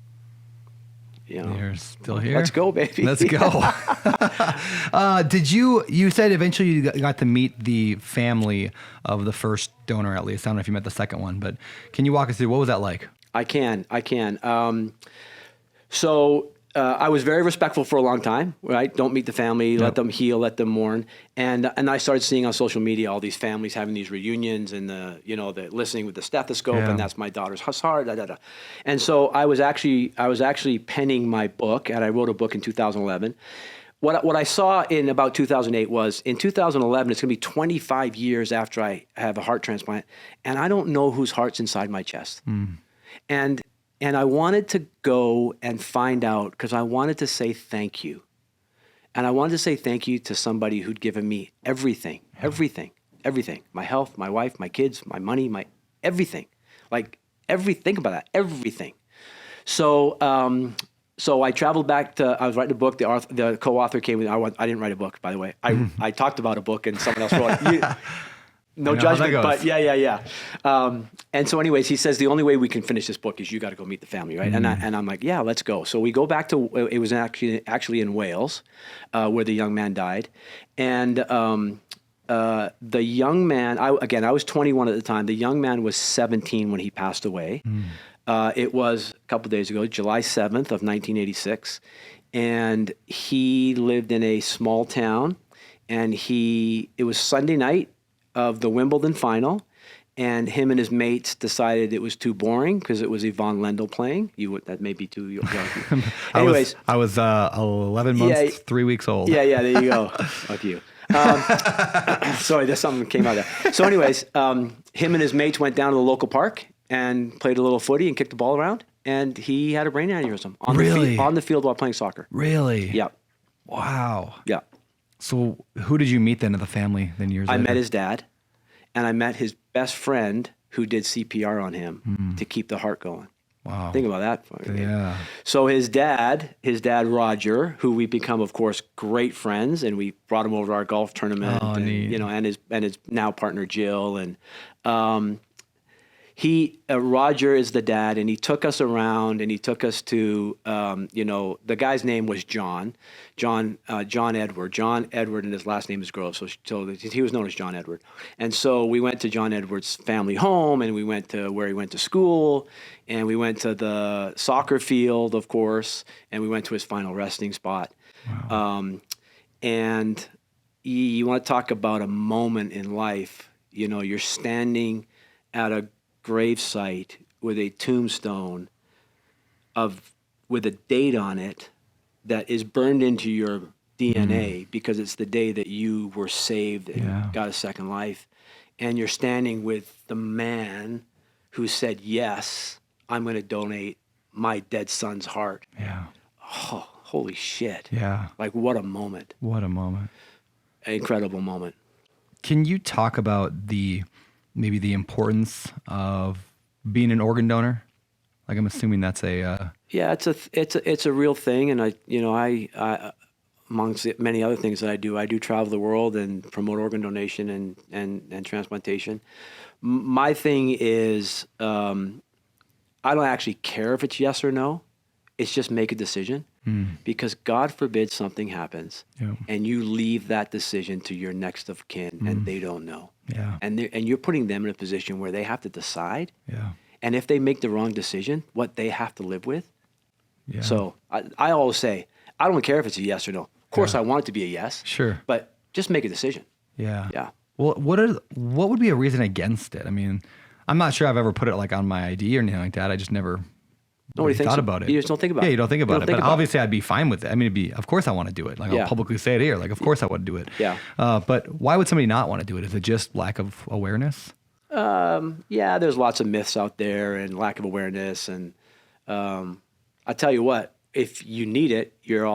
you're still here. Let's go, baby. Let's go. You said eventually you got to meet the family of the first donor, at least. I don't know if you met the second one, but can you walk us through what was that like? I can. So I was very respectful for a long time, right? Don't meet the family, let them heal, let them mourn. And I started seeing on social media all these families having these reunions and the listening with the stethoscope, and that's my daughter's heart, And so I was actually penning my book, and I wrote a book in 2011. What I saw in about 2008 was in 2011, it's going to be 25 years after I have a heart transplant, and I don't know whose heart's inside my chest. And I wanted to go and find out because I wanted to say thank you. And I wanted to say thank you to somebody who'd given me everything. My health, my wife, my kids, my money, my everything. Think about that, everything. So I traveled back to, I was writing a book. The co-author came with, I didn't write a book, by the way. I talked about a book and someone else wrote it. No judgment, but yeah. And so anyways, he says, the only way we can finish this book is you got to go meet the family, right? And I'm like, yeah, let's go. So we go back to, it was actually in Wales, where the young man died. And the young man, I was 21 at the time. The young man was 17 when he passed away. It was a couple days ago, July 7th of 1986. And he lived in a small town, and it was Sunday night of the Wimbledon final, and him and his mates decided it was too boring because it was Yvonne Lendl playing. That may be too young. Anyways, I was 11 months, 3 weeks old. Yeah, there you go. Fuck you. Sorry, there's something that came out there. So anyways, him and his mates went down to the local park and played a little footy and kicked the ball around, and he had a brain aneurysm on the field while playing soccer. Really? Yeah. Wow. Yeah. So who did you meet then of the family then years later? I met his dad, and I met his best friend who did CPR on him to keep the heart going. Wow. Think about that. Yeah. So his dad Roger, who we become, of course, great friends, and we brought him over to our golf tournament, and his now partner Jill, and Roger is the dad, and he took us around, and he took us to, the guy's name was John Edward, and his last name is Grove, so he was known as John Edward. And so we went to John Edward's family home, and we went to where he went to school, and we went to the soccer field, of course, and we went to his final resting spot. Wow. And you want to talk about a moment in life, you're standing at a gravesite with a tombstone with a date on it that is burned into your DNA because it's the day that you were saved and got a second life. And you're standing with the man who said, yes, I'm going to donate my dead son's heart. Yeah. Oh, holy shit. Yeah. Like, what a moment. What a moment. An incredible moment. Can you talk about maybe the importance of being an organ donor? Like, I'm assuming that's it's a real thing, and I amongst many other things that I do travel the world and promote organ donation and transplantation. My thing is, I don't actually care if it's yes or no. It's just make a decision, because God forbid something happens and you leave that decision to your next of kin and they don't know. Yeah. And you're putting them in a position where they have to decide. Yeah. And if they make the wrong decision, what they have to live with. Yeah. So I always say, I don't care if it's a yes or no. Of course, I want it to be a yes. Sure. But just make a decision. Yeah. Yeah. Well, what would be a reason against it? I mean, I'm not sure I've ever put it like on my ID or anything like that. I just never thought about it. You just don't think about it. Yeah, you don't think about it. But obviously, I'd be fine with it. I mean, of course I want to do it. Like, I'll publicly say it here. Like, of course I want to do it. Yeah. But why would somebody not want to do it? Is it just lack of awareness? Yeah, there's lots of myths out there and lack of awareness. And I tell you what, if you need it, you're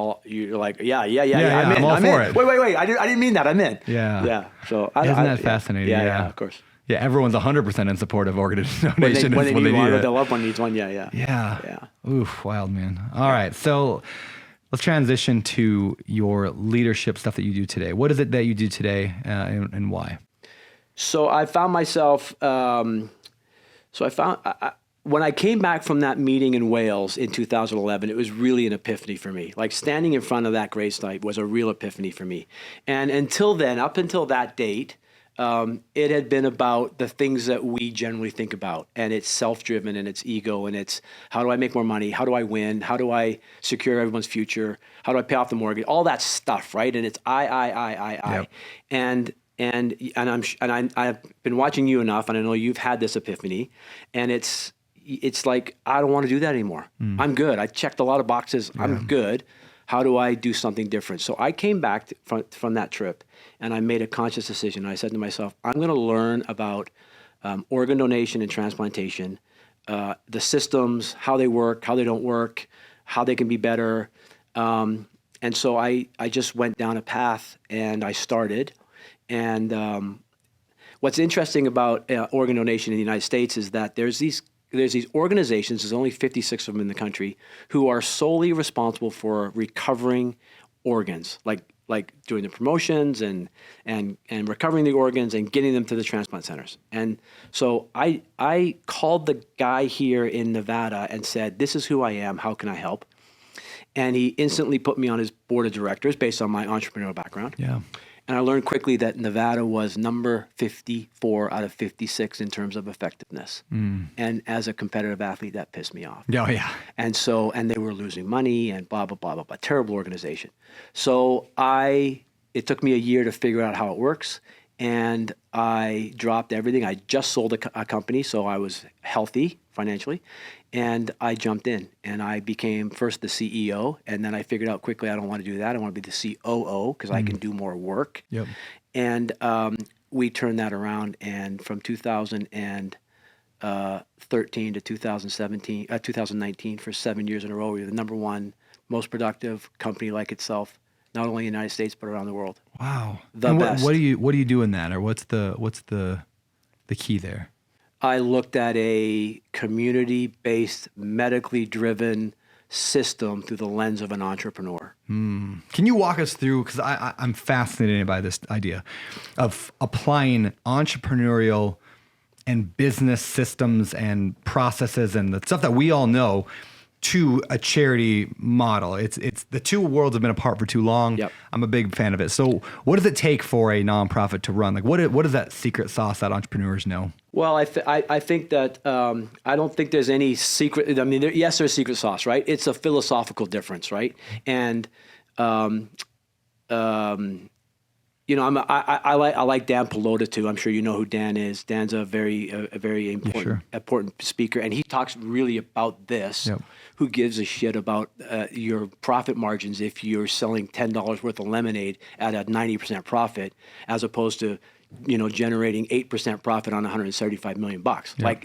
like, yeah, I'm all for it. Wait, I didn't mean that. I'm in. Yeah. Yeah. So isn't that fascinating? Yeah, of course. Yeah, everyone's 100% in support of organ donation. When they need one, or their loved one needs one, yeah. Oof, wild, man. All right, so let's transition to your leadership stuff that you do today. What is it that you do today, and why? So I found myself. When I came back from that meeting in Wales in 2011, it was really an epiphany for me. Like, standing in front of that gravesite was a real epiphany for me. And until then, up until that date, it had been about the things that we generally think about, and it's self-driven and it's ego, and it's how do I make more money? How do I win? How do I secure everyone's future? How do I pay off the mortgage? All that stuff, right? And it's I. Yep. And I've been watching you enough, and I know you've had this epiphany, and it's like, I don't want to do that anymore. I'm good. I checked a lot of boxes. Yeah. I'm good. How do I do something different? So I came back from that trip, and I made a conscious decision. I said to myself, I'm going to learn about organ donation and transplantation, the systems, how they work, how they don't work, how they can be better. And so I just went down a path, and I started. And what's interesting about organ donation in the United States is that there's these there's these organizations, there's only 56 of them in the country, who are solely responsible for recovering organs, like doing the promotions and recovering the organs and getting them to the transplant centers. And so I called the guy here in Nevada and said, this is who I am, how can I help? And he instantly put me on his board of directors based on my entrepreneurial background. Yeah. And I learned quickly that Nevada was number 54 out of 56 in terms of effectiveness. And as a competitive athlete, that pissed me off. Oh, yeah. And they were losing money and blah, blah, blah, blah, blah. Terrible organization. So it took me a year to figure out how it works. And I dropped everything. I just sold a company, so I was healthy financially. And I jumped in and I became first the CEO. And then I figured out quickly, I don't want to do that. I want to be the COO because I can do more work. Yep. And we turned that around. And from 2013 to 2019, for 7 years in a row, we were the number one most productive company like itself, not only in the United States, but around the world. Wow. The best. What do you do in that, or what's the key there? I looked at a community-based, medically driven system through the lens of an entrepreneur. Can you walk us through, because I'm fascinated by this idea of applying entrepreneurial and business systems and processes and the stuff that we all know to a charity model. It's the two worlds have been apart for too long. Yep. I'm a big fan of it. So what does it take for a nonprofit to run? Like what is that secret sauce that entrepreneurs know? Well, I think that I don't think there's any secret. I mean, yes, there's secret sauce, right? It's a philosophical difference, right? And I like Dan Pelota too. I'm sure you know who Dan is. Dan's a very important speaker, and he talks really about this. Yep. Who gives a shit about your profit margins if you're selling $10 worth of lemonade at a 90% profit, as opposed to generating 8% profit on $175 million bucks. Yep. Like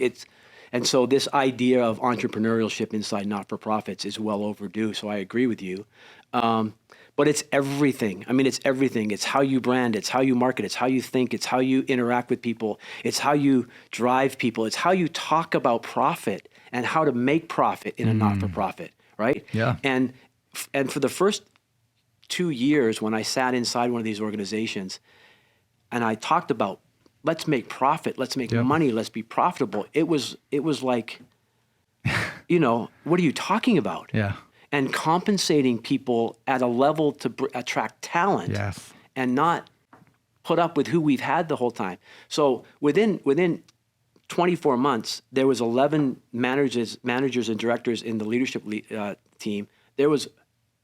and so this idea of entrepreneurship inside not-for-profits is well overdue. So I agree with you. But it's everything. I mean, it's everything. It's how you brand. It's how you market. It's how you think. It's how you interact with people. It's how you drive people. It's how you talk about profit and how to make profit in a not-for-profit, right? Yeah. And for the first 2 years when I sat inside one of these organizations and I talked about, let's make profit, let's make money, let's be profitable, it was like, what are you talking about? Yeah. And compensating people at a level to attract talent. Yes. And not put up with who we've had the whole time. So within 24 months, there was 11 managers and directors in the leadership team. There was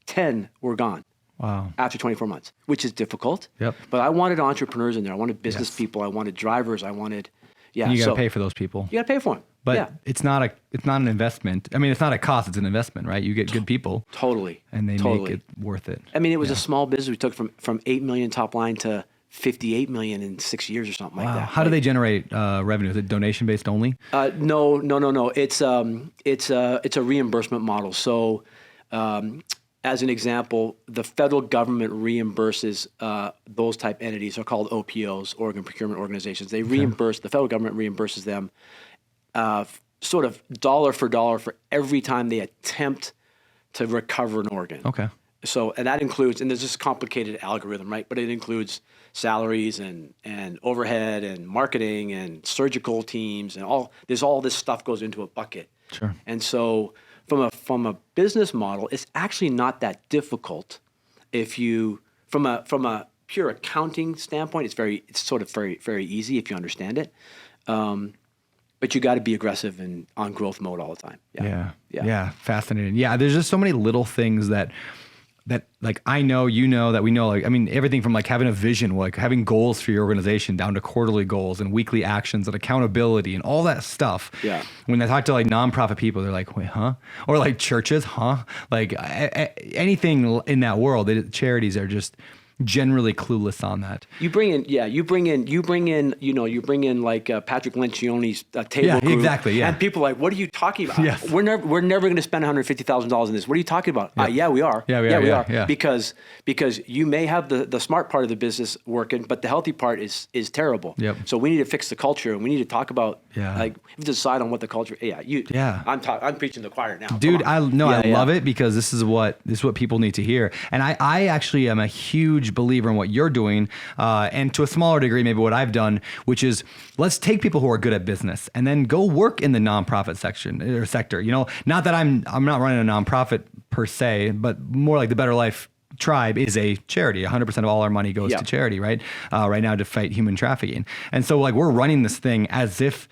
10 were gone. Wow. After 24 months, which is difficult. Yep. But I wanted entrepreneurs in there. I wanted business people. I wanted drivers. I wanted, And you got to pay for those people. You got to pay for them. But it's not an investment. I mean, it's not a cost, it's an investment, right? You get good people. Totally. And they make it worth it. I mean, it was a small business. We took from 8 million top line to 58 million in 6 years or something like that. How do they generate revenue? Is it donation based only? No. It's a reimbursement model. So, as an example, the federal government reimburses those type entities are called OPOs, organ procurement organizations. They reimburse, the federal government reimburses them sort of dollar for dollar for every time they attempt to recover an organ. Okay. So, and that includes, and there's this complicated algorithm, right? But it includes salaries and overhead and marketing and surgical teams and all this stuff goes into a bucket. Sure. And so from a business model, it's actually not that difficult. If you, from a pure accounting standpoint, it's sort of very easy if you understand it. But you got to be aggressive and on growth mode all the time. Yeah. Fascinating. Yeah. There's just so many little things that like I know, that we know, like, I mean, everything from like having a vision, like having goals for your organization down to quarterly goals and weekly actions and accountability and all that stuff. Yeah. When I talk to like nonprofit people, they're like, wait, huh? Or like churches, huh? Like anything in that world, charities are just, generally clueless on that. You bring in like Patrick Lencioni's table Yeah, group, exactly, yeah. and people are like, what are you talking about? Yes. We're never going to spend $150,000 in this. What are you talking about? Yeah. Yeah, we are. Yeah, we are. Yeah. Because you may have the smart part of the business working, but the healthy part is terrible. Yep. So we need to fix the culture, and we need to talk about Yeah. like we have to decide on what the culture. Yeah. I'm preaching to the choir now, Dude. I love it. it because this is what people need to hear. And I actually am a huge believer in what you're doing, and to a smaller degree, maybe what I've done, which is let's take people who are good at business and then go work in the nonprofit section or sector. Not that I'm not running a nonprofit per se, but more like the Better Life Tribe is a charity. 100% of all our money goes to charity, right? Right now to fight human trafficking. And so like we're running this thing as if,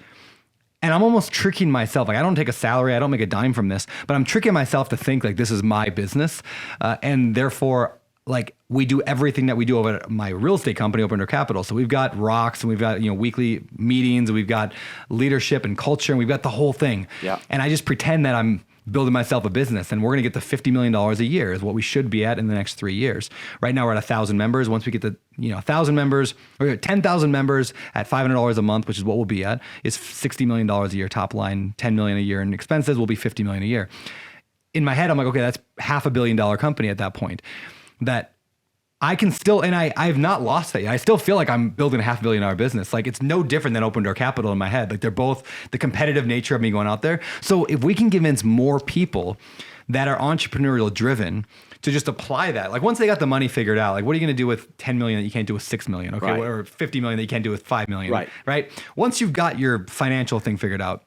and I'm almost tricking myself. Like I don't take a salary. I don't make a dime from this, but I'm tricking myself to think like this is my business. And therefore like we do everything that we do over at my real estate company, Open Door Capital. So we've got rocks and we've got, weekly meetings and we've got leadership and culture and we've got the whole thing. Yeah. And I just pretend that I'm building myself a business and we're going to get to $50 million a year is what we should be at in the next 3 years. Right now we're at 1,000 members. Once we get to, 1,000 members or 10,000 members at $500 a month, which is what we'll be at, is $60 million a year top line, 10 million a year, and expenses will be 50 million a year. In my head, I'm like, okay, that's $500 million company at that point that I can still, and I've not lost that yet. I still feel like I'm building a $500 million business. Like it's no different than Open Door Capital in my head. Like they're both the competitive nature of me going out there. So if we can convince more people that are entrepreneurial driven to just apply that, like once they got the money figured out, like what are you going to do with 10 million that you can't do with 6 million? Okay. Right. Or 50 million that you can't do with 5 million. Right. Once you've got your financial thing figured out,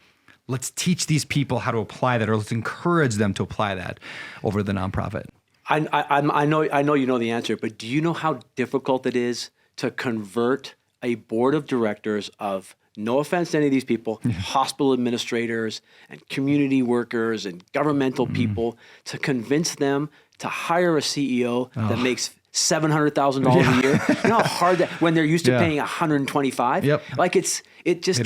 let's teach these people how to apply that, or let's encourage them to apply that over to the nonprofit. I know you know the answer, but do you know how difficult it is to convert a board of directors of, no offense to any of these people, hospital administrators and community workers and governmental people, to convince them to hire a CEO that makes $700,000 a year? You know how hard that, when they're used to paying 125. Yep. Like it's just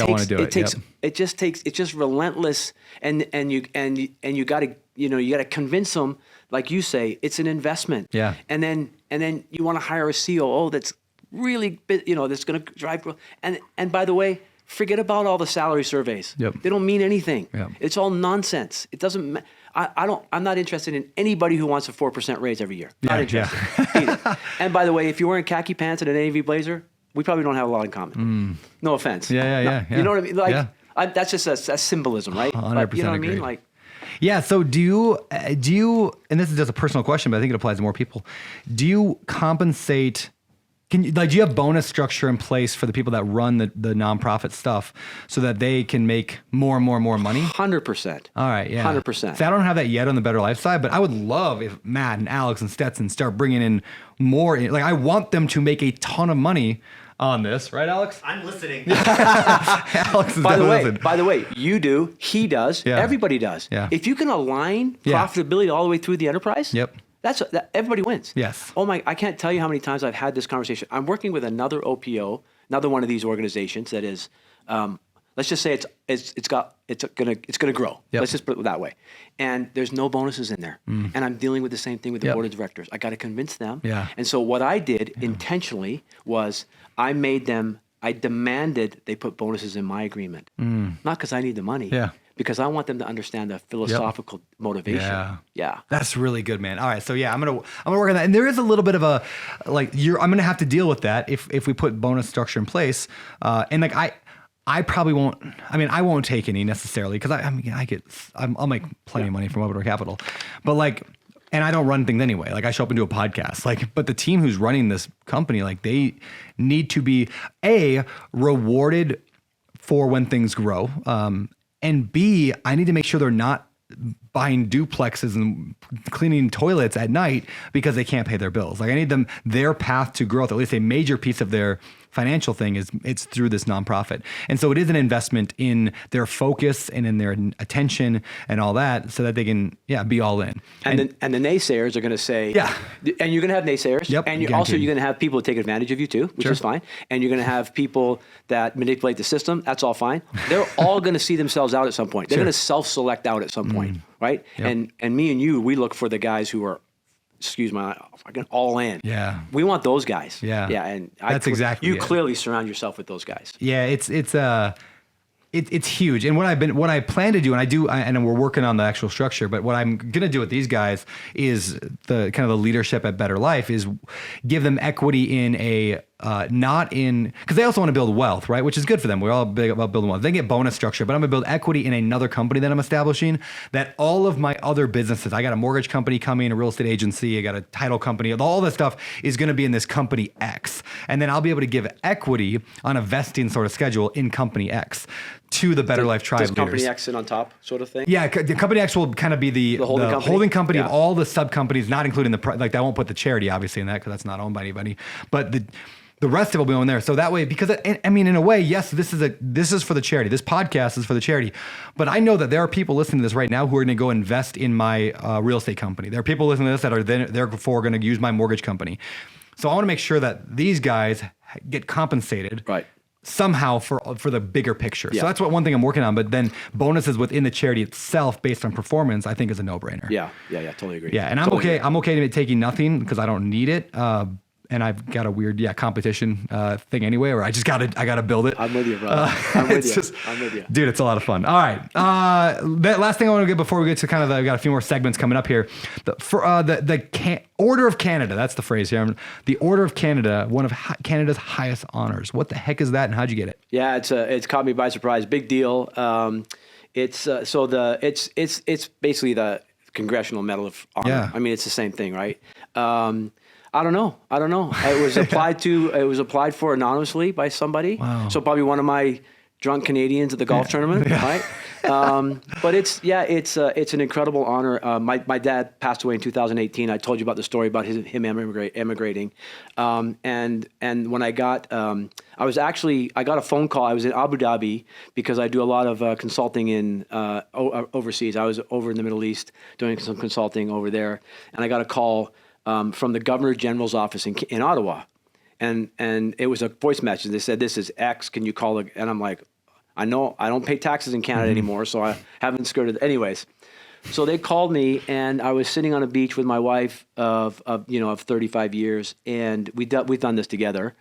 relentless, and you got to convince them, like you say, it's an investment. Yeah. And then you want to hire a COO that's really, that's going to drive growth. And by the way, forget about all the salary surveys. Yep. They don't mean anything. Yep. It's all nonsense. It doesn't. I'm not interested in anybody who wants a 4% raise every year. Not interested. Either. And by the way, if you're wearing khaki pants and an Navy blazer, we probably don't have a lot in common. No offense. Yeah. You know what I mean? Like that's just a symbolism, right? 100% You know what I agree. mean? Like. Yeah. So do you, and this is just a personal question, but I think it applies to more people. Do you compensate? Do you have bonus structure in place for the people that run the nonprofit stuff so that they can make more and more and more money? 100%. All right. Yeah. 100%. So I don't have that yet on the Better Life side, but I would love if Matt and Alex and Stetson start bringing in more. Like I want them to make a ton of money on this, right, Alex? I'm listening. Alex is By listening. the way, you do, he does, Yeah. everybody does. Yeah. If you can align Yeah. profitability all the way through the enterprise, Yep. everybody wins. Yes. Oh my! I can't tell you how many times I've had this conversation. I'm working with another OPO, another one of these organizations that is, let's just say it's gonna grow. Yep. Let's just put it that way. And there's no bonuses in there. And I'm dealing with the same thing with the Yep. board of directors. I got to convince them. Yeah. And so what I did intentionally was I demanded they put bonuses in my agreement. Not because I need the money. Yeah. Because I want them to understand the philosophical motivation. Yeah. Yeah. That's really good, man. All right. So yeah, I'm gonna work on that. And there is a little bit of a, I'm gonna have to deal with that if we put bonus structure in place. And like I probably won't, I won't take any necessarily because I'll make plenty of money from Open Door Capital, but like, and I don't run things anyway. Like I show up and do a podcast, but the team who's running this company, like they need to be rewarded for when things grow. And B, I need to make sure they're not buying duplexes and cleaning toilets at night because they can't pay their bills. Like I need their path to growth, at least a major piece of their financial thing it's through this nonprofit. And so it is an investment in their focus and in their attention and all that so that they can, be all in. And the naysayers are going to say, and you're going to have naysayers. Yep, And you're going to have people that take advantage of you too, which is fine. And you're going to have people that manipulate the system. That's all fine. They're all going to see themselves out at some point. They're going to self-select out at some point, right? Yep. And me and you, we look for the guys who are excuse my, fucking all in. Yeah. We want those guys. Yeah. Yeah. And That's exactly you it. clearly surround yourself with those guys. Yeah, it's huge. And what I plan to do, and we're working on the actual structure, but what I'm going to do with these guys is the kind of the leadership at Better Life is give them equity in a, not in, because they also want to build wealth, right? Which is good for them. We're all big about building wealth. They get bonus structure, but I'm going to build equity in another company that I'm establishing, that all of my other businesses, I got a mortgage company coming, a real estate agency, I got a title company, all this stuff is going to be in this company X. And then I'll be able to give equity on a vesting sort of schedule in company X to the Better Life Tribe Does leaders. company X sit on top sort of thing? Yeah, the company X will kind of be the holding company Yeah. of all the sub companies, not including like I won't put the charity obviously in that because that's not owned by anybody, but the rest of it will be on there. So that way, because I mean, in a way, yes, this is for the charity. This podcast is for the charity, but I know that there are people listening to this right now who are going to go invest in my real estate company. There are people listening to this that are therefore going to use my mortgage company. So I want to make sure that these guys get compensated. Right. Somehow for the bigger picture. Yeah. So that's one thing I'm working on. But then bonuses within the charity itself based on performance, I think is a no-brainer. Yeah. Totally agree. Yeah. And I'm Totally okay. agree. I'm okay taking nothing because I don't need it. And I've got a weird, competition thing anyway, where I gotta build it. I'm with you, brother. I'm with you. I'm with you. Dude, it's a lot of fun. All right. That last thing I want to get before we get to we got a few more segments coming up here. Order of Canada. That's the phrase here. The Order of Canada, one of Canada's highest honors. What the heck is that, and how'd you get it? Yeah, it's caught me by surprise. Big deal. It's basically the Congressional Medal of Honor. Yeah. I mean, it's the same thing, right? I don't know. It was applied for anonymously by somebody. Wow. So probably one of my drunk Canadians at the golf tournament, right? But it's an incredible honor. My dad passed away in 2018. I told you about the story about him emigrating. And when I got I got a phone call. I was in Abu Dhabi because I do a lot of consulting in overseas. I was over in the Middle East doing some consulting over there, and I got a call from the Governor General's office in Ottawa. And it was a voice message. They said, "This is X. Can you call it?" And I'm like, "I know I don't pay taxes in Canada anymore, so I haven't skirted." Anyways, so they called me, and I was sitting on a beach with my wife of 35 years, and we've done this together.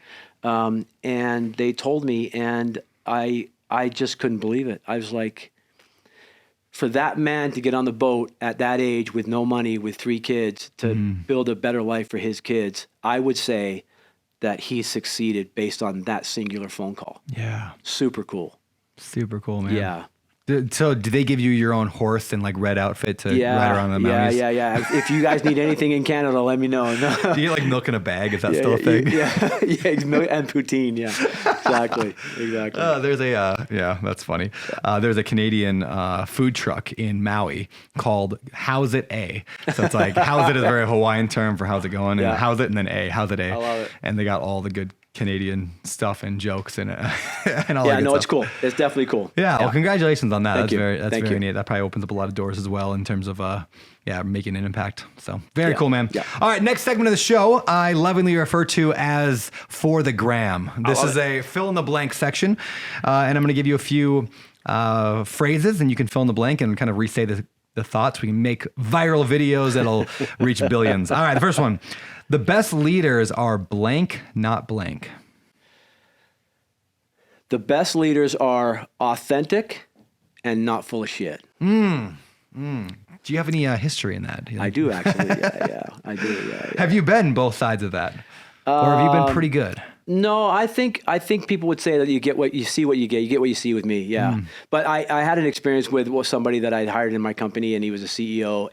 And they told me, and I just couldn't believe it. I was like, for that man to get on the boat at that age with no money, with 3 kids, to build a better life for his kids, I would say that he succeeded based on that singular phone call. Yeah. Super cool. Super cool, man. Yeah. So did they give you your own horse and like red outfit to ride around the mountains? Yeah. If you guys need anything in Canada, let me know. No. Do you get like milk in a bag? Is that still a thing? Yeah, and poutine. Yeah, exactly. That's funny. There's a Canadian food truck in Maui called How's It A. So it's like How's It is a very Hawaiian term for how's it going, and how's it, and then A. How's it A? I love it. And they got all the good Canadian stuff and jokes and all that good it's stuff. cool. It's definitely cool. Yeah, well, congratulations on that. Thank you. That's Thank very you. neat. That probably opens up a lot of doors as well in terms of making an impact. So very cool, man. Yeah. All right, next segment of the show, I lovingly refer to as For the Gram. This is a fill in the blank section, and I'm going to give you a few phrases, and you can fill in the blank and kind of re-say the thoughts. We can make viral videos that'll reach billions. All right, the first one. The best leaders are blank, not blank. The best leaders are authentic and not full of shit. Do you have any history in that? I do actually. Yeah. I do. Yeah. Have you been both sides of that, or have you been pretty good? No, I think people would say that you get what you see, what you get. You get what you see with me, yeah. But I had an experience with somebody that I hired in my company, and he was a CEO,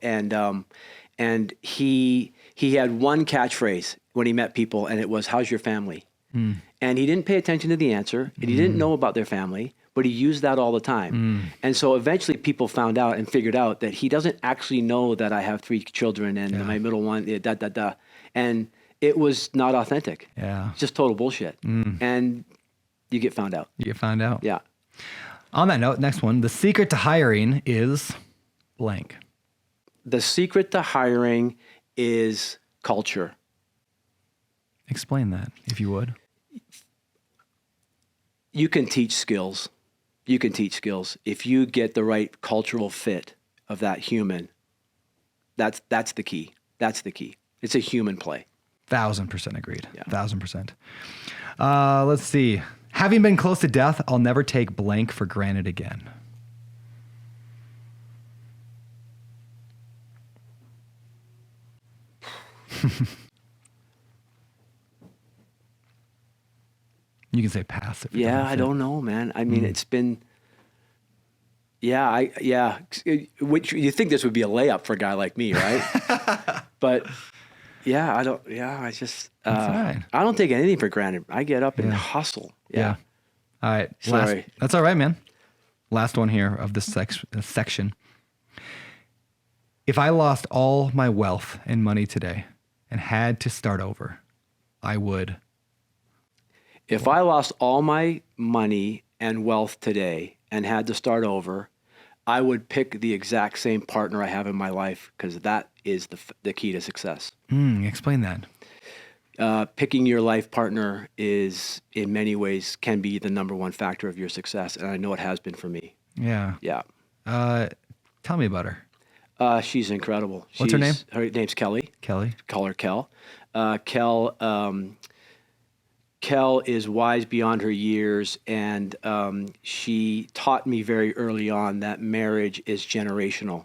and he had one catchphrase when he met people, and it was, "How's your family?" And he didn't pay attention to the answer, and he didn't know about their family, but he used that all the time. And so eventually people found out and figured out that he doesn't actually know that I have 3 children and my middle one, and it was not authentic. Yeah. It's just total bullshit. And you get found out. You get found out. Yeah. On that note, next one. The secret to hiring is blank. The secret to hiring is culture. Explain that, if you would. You can teach skills. If you get the right cultural fit of that human, that's the key. It's a human play. 1,000% agreed. Yeah. 1,000%. Let's see. Having been close to death, I'll never take blank for granted again. You can say pass. If it Yeah, doesn't I fit. don't know, man. I mean, it's been. Yeah. Which you think this would be a layup for a guy like me, right? But yeah, I don't. Yeah, I just. That's all right. I don't take anything for granted. I get up and hustle. Yeah. All right. Sorry. That's all right, man. Last one here of this section. If I lost all my wealth and money today and had to start over, I would. If I lost all my money and wealth today and had to start over, I would pick the exact same partner I have in my life, because that is the key to success. Explain that. Picking your life partner is, in many ways, can be the number one factor of your success, and I know it has been for me. Yeah. Yeah. Tell me about her. She's incredible. What's her name? Her name's Kelly. Kelly. Call her Kel. Kel is wise beyond her years, and she taught me very early on that marriage is generational.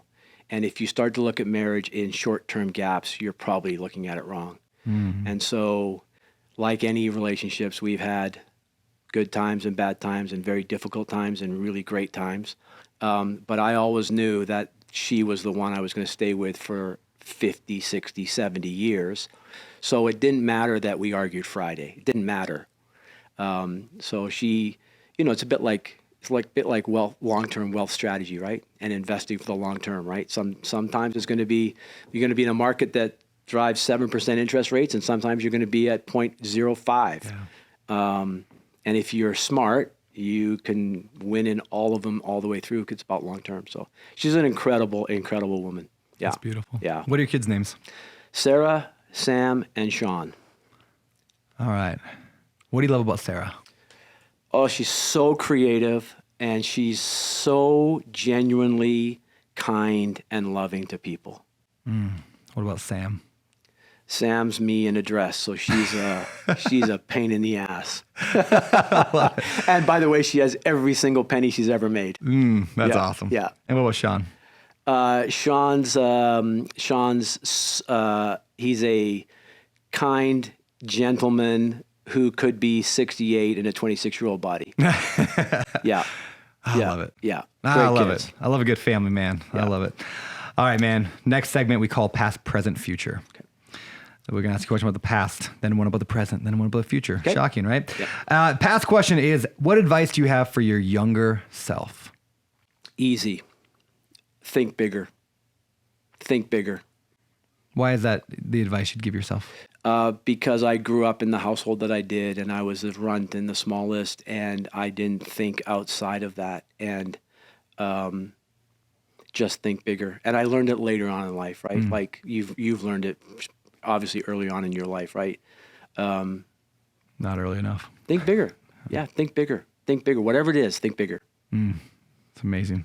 And if you start to look at marriage in short-term gaps, you're probably looking at it wrong. And so, like any relationships, we've had good times and bad times and very difficult times and really great times. But I always knew that she was the one I was going to stay with for 50, 60, 70 years. So it didn't matter that we argued Friday. It didn't matter. So she, it's a bit like long-term wealth strategy, right? And investing for the long term, right? Sometimes you're going to be in a market that drives 7% interest rates, and sometimes you're going to be at 0.05. Yeah. And if you're smart, you can win in all of them all the way through. It's about long term. So she's an incredible, incredible woman. Yeah. That's beautiful. Yeah. What are your kids' names? Sarah, Sam, and Sean. All right. What do you love about Sarah? Oh, she's so creative, and she's so genuinely kind and loving to people. What about Sam? Sam's me in a dress, so she's a pain in the ass. And by the way, she has every single penny she's ever made. That's Yeah, awesome. yeah. And what about Sean? Sean's he's a kind gentleman who could be 68 in a 26-year-old body. Yeah. I love it. Yeah. I Great love kids. it. I love a good family, man. I love it. All right, man. Next segment we call past, present, future. Okay. So we're going to ask you a question about the past, then one about the present, then one about the future. Okay. Shocking, right? Yeah. Past question is, what advice do you have for your younger self? Easy. Think bigger. Think bigger. Why is that the advice you'd give yourself? Because I grew up in the household that I did, and I was the runt and the smallest, and I didn't think outside of that, and just think bigger. And I learned it later on in life, right? Like you've learned it obviously early on in your life, right? Not early enough. Think bigger. Yeah, think bigger. Think bigger. Whatever it is, think bigger. It's amazing.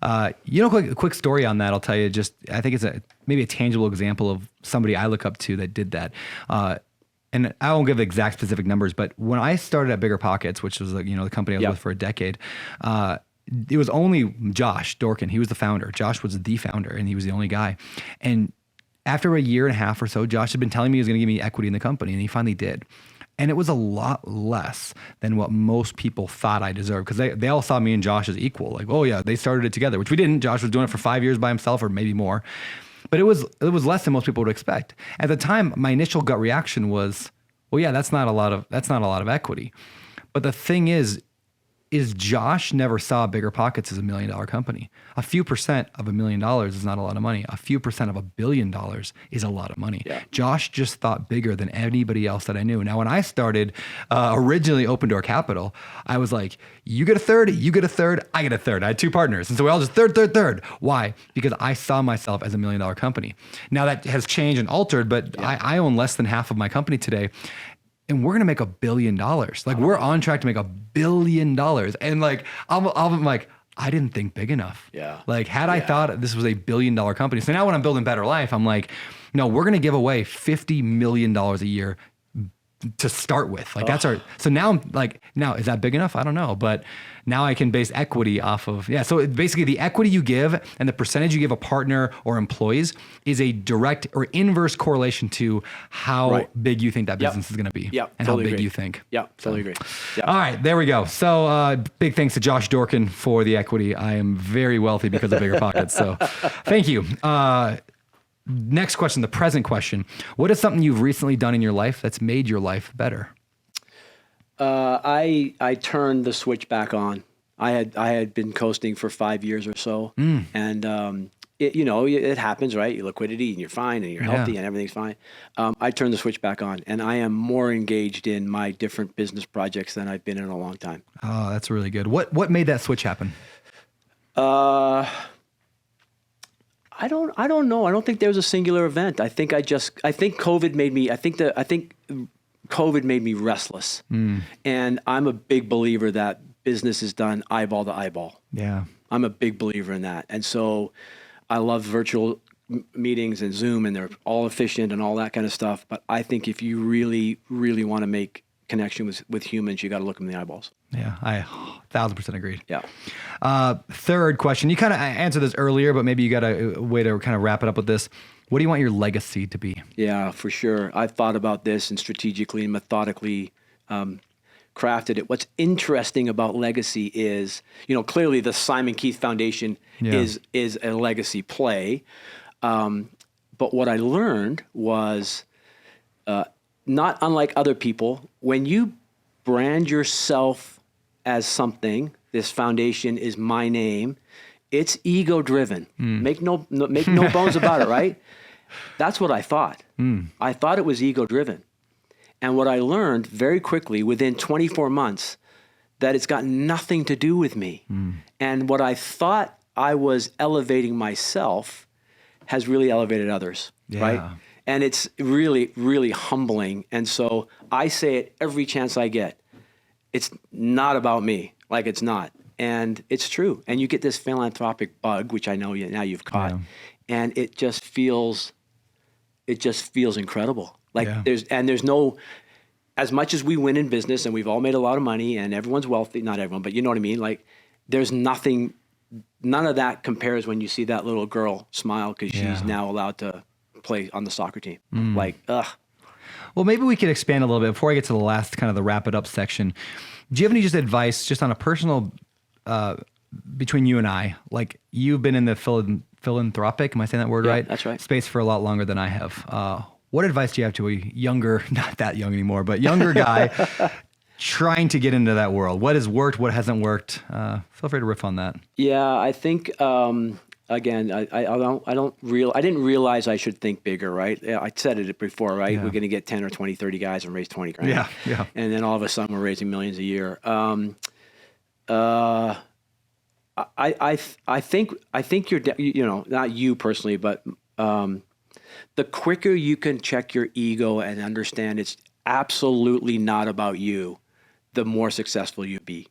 Quick story on that. I'll tell you. I think it's maybe a tangible example of somebody I look up to that did that. And I won't give exact specific numbers, but when I started at Bigger Pockets, which was the company I was with for a decade, it was only Josh Dorkin. He was the founder. Josh was the founder, and he was the only guy. And after a year and a half or so, Josh had been telling me he was going to give me equity in the company, and he finally did. And it was a lot less than what most people thought I deserved, because they all saw me and Josh as equal. Like, oh yeah, they started it together, which we didn't. Josh was doing it for 5 years by himself, or maybe more. But it was less than most people would expect. At the time, my initial gut reaction was, well, yeah, that's not a lot of equity. But the thing is Josh never saw Bigger Pockets as $1 million company. A few percent of $1 million is not a lot of money. A few percent of $1 billion is a lot of money. Yeah. Josh just thought bigger than anybody else that I knew. Now, when I started originally Open Door Capital, I was like, you get a third, you get a third, I get a third. I had two partners. And so we all just third. Why? Because I saw myself as $1 million company. Now that has changed and altered, but I own less than half of my company today. And we're going to make $1 billion. Like, we're on track to make $1 billion. And like, I'm like, I didn't think big enough. Yeah. Like, had I thought this was $1 billion company. So now when I'm building Better Life, I'm like, no, we're going to give away $50 million a year to start with. Like that's our, so now I'm like, now is that big enough? I don't know, but now I can base equity off of, So basically the equity you give and the percentage you give a partner or employees is a direct or inverse correlation to how big you think that business is going to be and how big you think. Yeah, totally agree. All right, there we go. So big thanks to Josh Dorkin for the equity. I am very wealthy because of Bigger Pockets. So thank you. Next question, the present question. What is something you've recently done in your life that's made your life better? I turned the switch back on. I had been coasting for 5 years or so, and it happens, right? Your liquidity, and you're fine, and you're healthy, and everything's fine. I turned the switch back on, and I am more engaged in my different business projects than I've been in a long time. Oh, that's really good. What made that switch happen? I don't know. I don't think there was a singular event. I think COVID made me restless. And I'm a big believer that business is done eyeball to eyeball. Yeah. I'm a big believer in that. And so I love virtual meetings and Zoom, and they're all efficient and all that kind of stuff. But I think if you really, really want to make connection with humans, you got to look them in the eyeballs. Yeah, I 1,000% agreed. Yeah. Third question. You kind of answered this earlier, but maybe you got a way to kind of wrap it up with this. What do you want your legacy to be? Yeah, for sure. I've thought about this and strategically and methodically crafted it. What's interesting about legacy is, clearly the Simon Keith Foundation is a legacy play. But what I learned was, not unlike other people, when you brand yourself as something, this foundation is my name, it's ego driven. Make no bones about it, right? That's what I thought. I thought it was ego driven. And what I learned very quickly within 24 months, that it's got nothing to do with me. And what I thought I was elevating myself has really elevated others, right? And it's really, really humbling. And so I say it every chance I get. It's not about me. Like, it's not. And it's true. And you get this philanthropic bug, which I know now you've caught. And it just feels incredible. Like there's no, as much as we win in business and we've all made a lot of money and everyone's wealthy, not everyone, but you know what I mean? Like, there's none of that compares when you see that little girl smile because she's now allowed to play on the soccer team. Like, ugh. Well, maybe we could expand a little bit before I get to the last kind of the wrap it up section. Do you have any just advice just on a personal, between you and I, like you've been in the philanthropic, am I saying that word right? That's right. Space for a lot longer than I have. What advice do you have to a younger, not that young anymore, but younger guy trying to get into that world? What has worked? What hasn't worked? Feel free to riff on that. Yeah, I think, again, I didn't realize I should think bigger, right? I said it before, right? We're going to get 10 or 20, 30 guys and raise 20 grand. Yeah. And then all of a sudden we're raising millions a year. I think you're, not you personally, but the quicker you can check your ego and understand it's absolutely not about you, the more successful you'd be.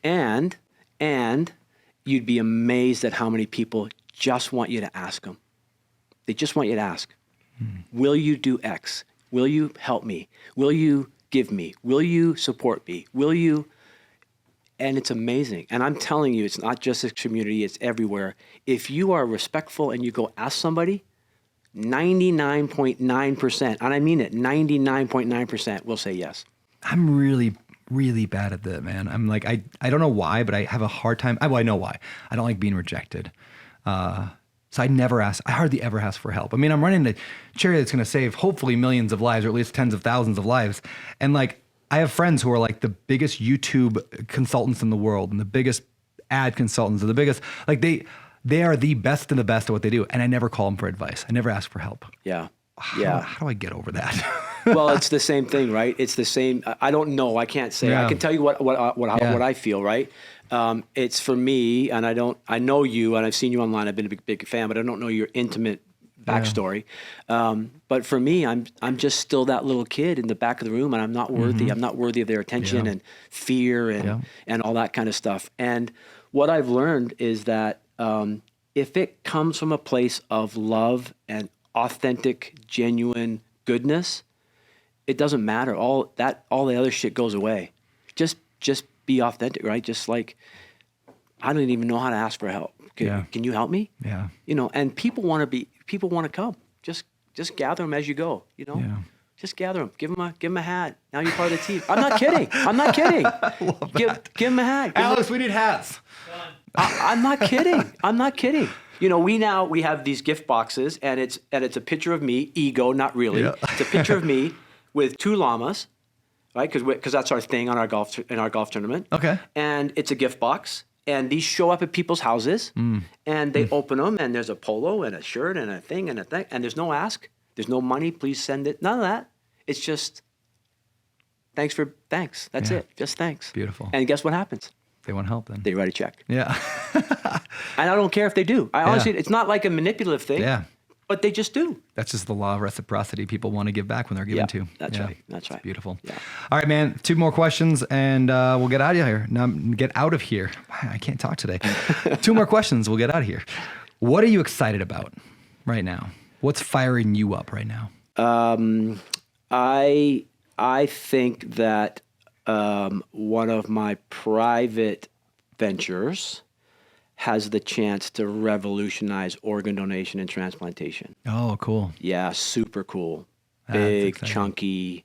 And you'd be amazed at how many people just want you to ask them. They just want you to ask, will you do X? Will you help me? Will you give me? Will you support me? Will you? And it's amazing. And I'm telling you, it's not just this community, it's everywhere. If you are respectful and you go ask somebody, 99.9%, and I mean it, 99.9% will say yes. I'm really, really bad at that, man. I'm like, I don't know why, but I have a hard time. I know why. I don't like being rejected. So I hardly ever ask for help. I mean, I'm running a charity that's going to save hopefully millions of lives, or at least tens of thousands of lives. And like, I have friends who are like the biggest YouTube consultants in the world and the biggest ad consultants and the biggest, like they are the best of the best at what they do. And I never call them for advice. I never ask for help. Yeah. How do I get over that? Well, it's the same thing, right? It's the same. I don't know. I can't say. I can tell you what I feel, right? It's for me, and I know you, and I've seen you online. I've been a big fan, but I don't know your intimate backstory. But for me, I'm just still that little kid in the back of the room, and I'm not worthy. I'm not worthy of their attention and fear and all that kind of stuff. And what I've learned is that if it comes from a place of love and authentic, genuine goodness, it doesn't matter. All the other shit goes away. Just be authentic, right? Just like, I don't even know how to ask for help. Can you help me? Yeah. And people want to come. Just gather them as you go, Yeah. Just gather them. Give them a hat. Now you're part of the team. I'm not kidding. Give them a hat. Alex, we need hats. I'm not kidding. We have these gift boxes, and it's a picture of me, ego, not really. Yeah. It's a picture of me with 2 llamas, right? Because that's our thing in our golf tournament. Okay. And it's a gift box, and these show up at people's houses, and they open them, and there's a polo and a shirt and a thing, and there's no ask, there's no money, please send it, none of that. It's just thanks. That's it. Just thanks. Beautiful. And guess what happens? They want help then. They write a check. Yeah. And I don't care if they do. Honestly, it's not like a manipulative thing. Yeah. But they just do. That's just the law of reciprocity. People want to give back when they're given to. That's Yeah. right. That's right. It's beautiful. Yeah. All right, man. 2 more questions, and we'll get out of here. Now, get out of here. I can't talk today. 2 more questions. We'll get out of here. What are you excited about right now? What's firing you up right now? I think that one of my private ventures has the chance to revolutionize organ donation and transplantation. Oh, cool. Yeah, super cool. That's Big, exciting. chunky,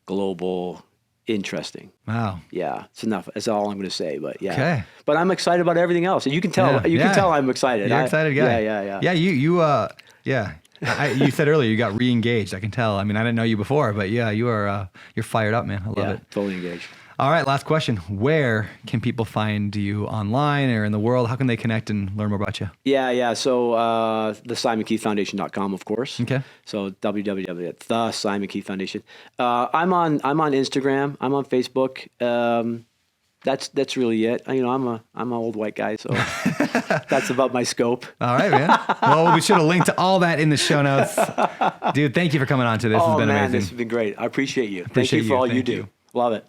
global, interesting. Wow. Yeah, it's enough. That's all I'm going to say. But yeah, Okay. But I'm excited about everything else. And you can tell. You can tell I'm excited. You're an excited guy. Yeah. Yeah, you said earlier you got re-engaged. I can tell. I mean, I didn't know you before, but yeah, you're fired up, man. I love it. Totally engaged. All right, last question. Where can people find you online or in the world? How can they connect and learn more about you? Yeah. So the SimonKeithFoundation.com, of course. Okay. So www.the Simon Keith Foundation. I'm on Instagram. I'm on Facebook. That's really it. I'm an old white guy, so that's about my scope. All right, man. Well, we should have linked to all that in the show notes. Dude, thank you for coming on to this. This has been amazing. This has been great. I appreciate you. Appreciate Thank you for all you. you Thank do. you. Love it.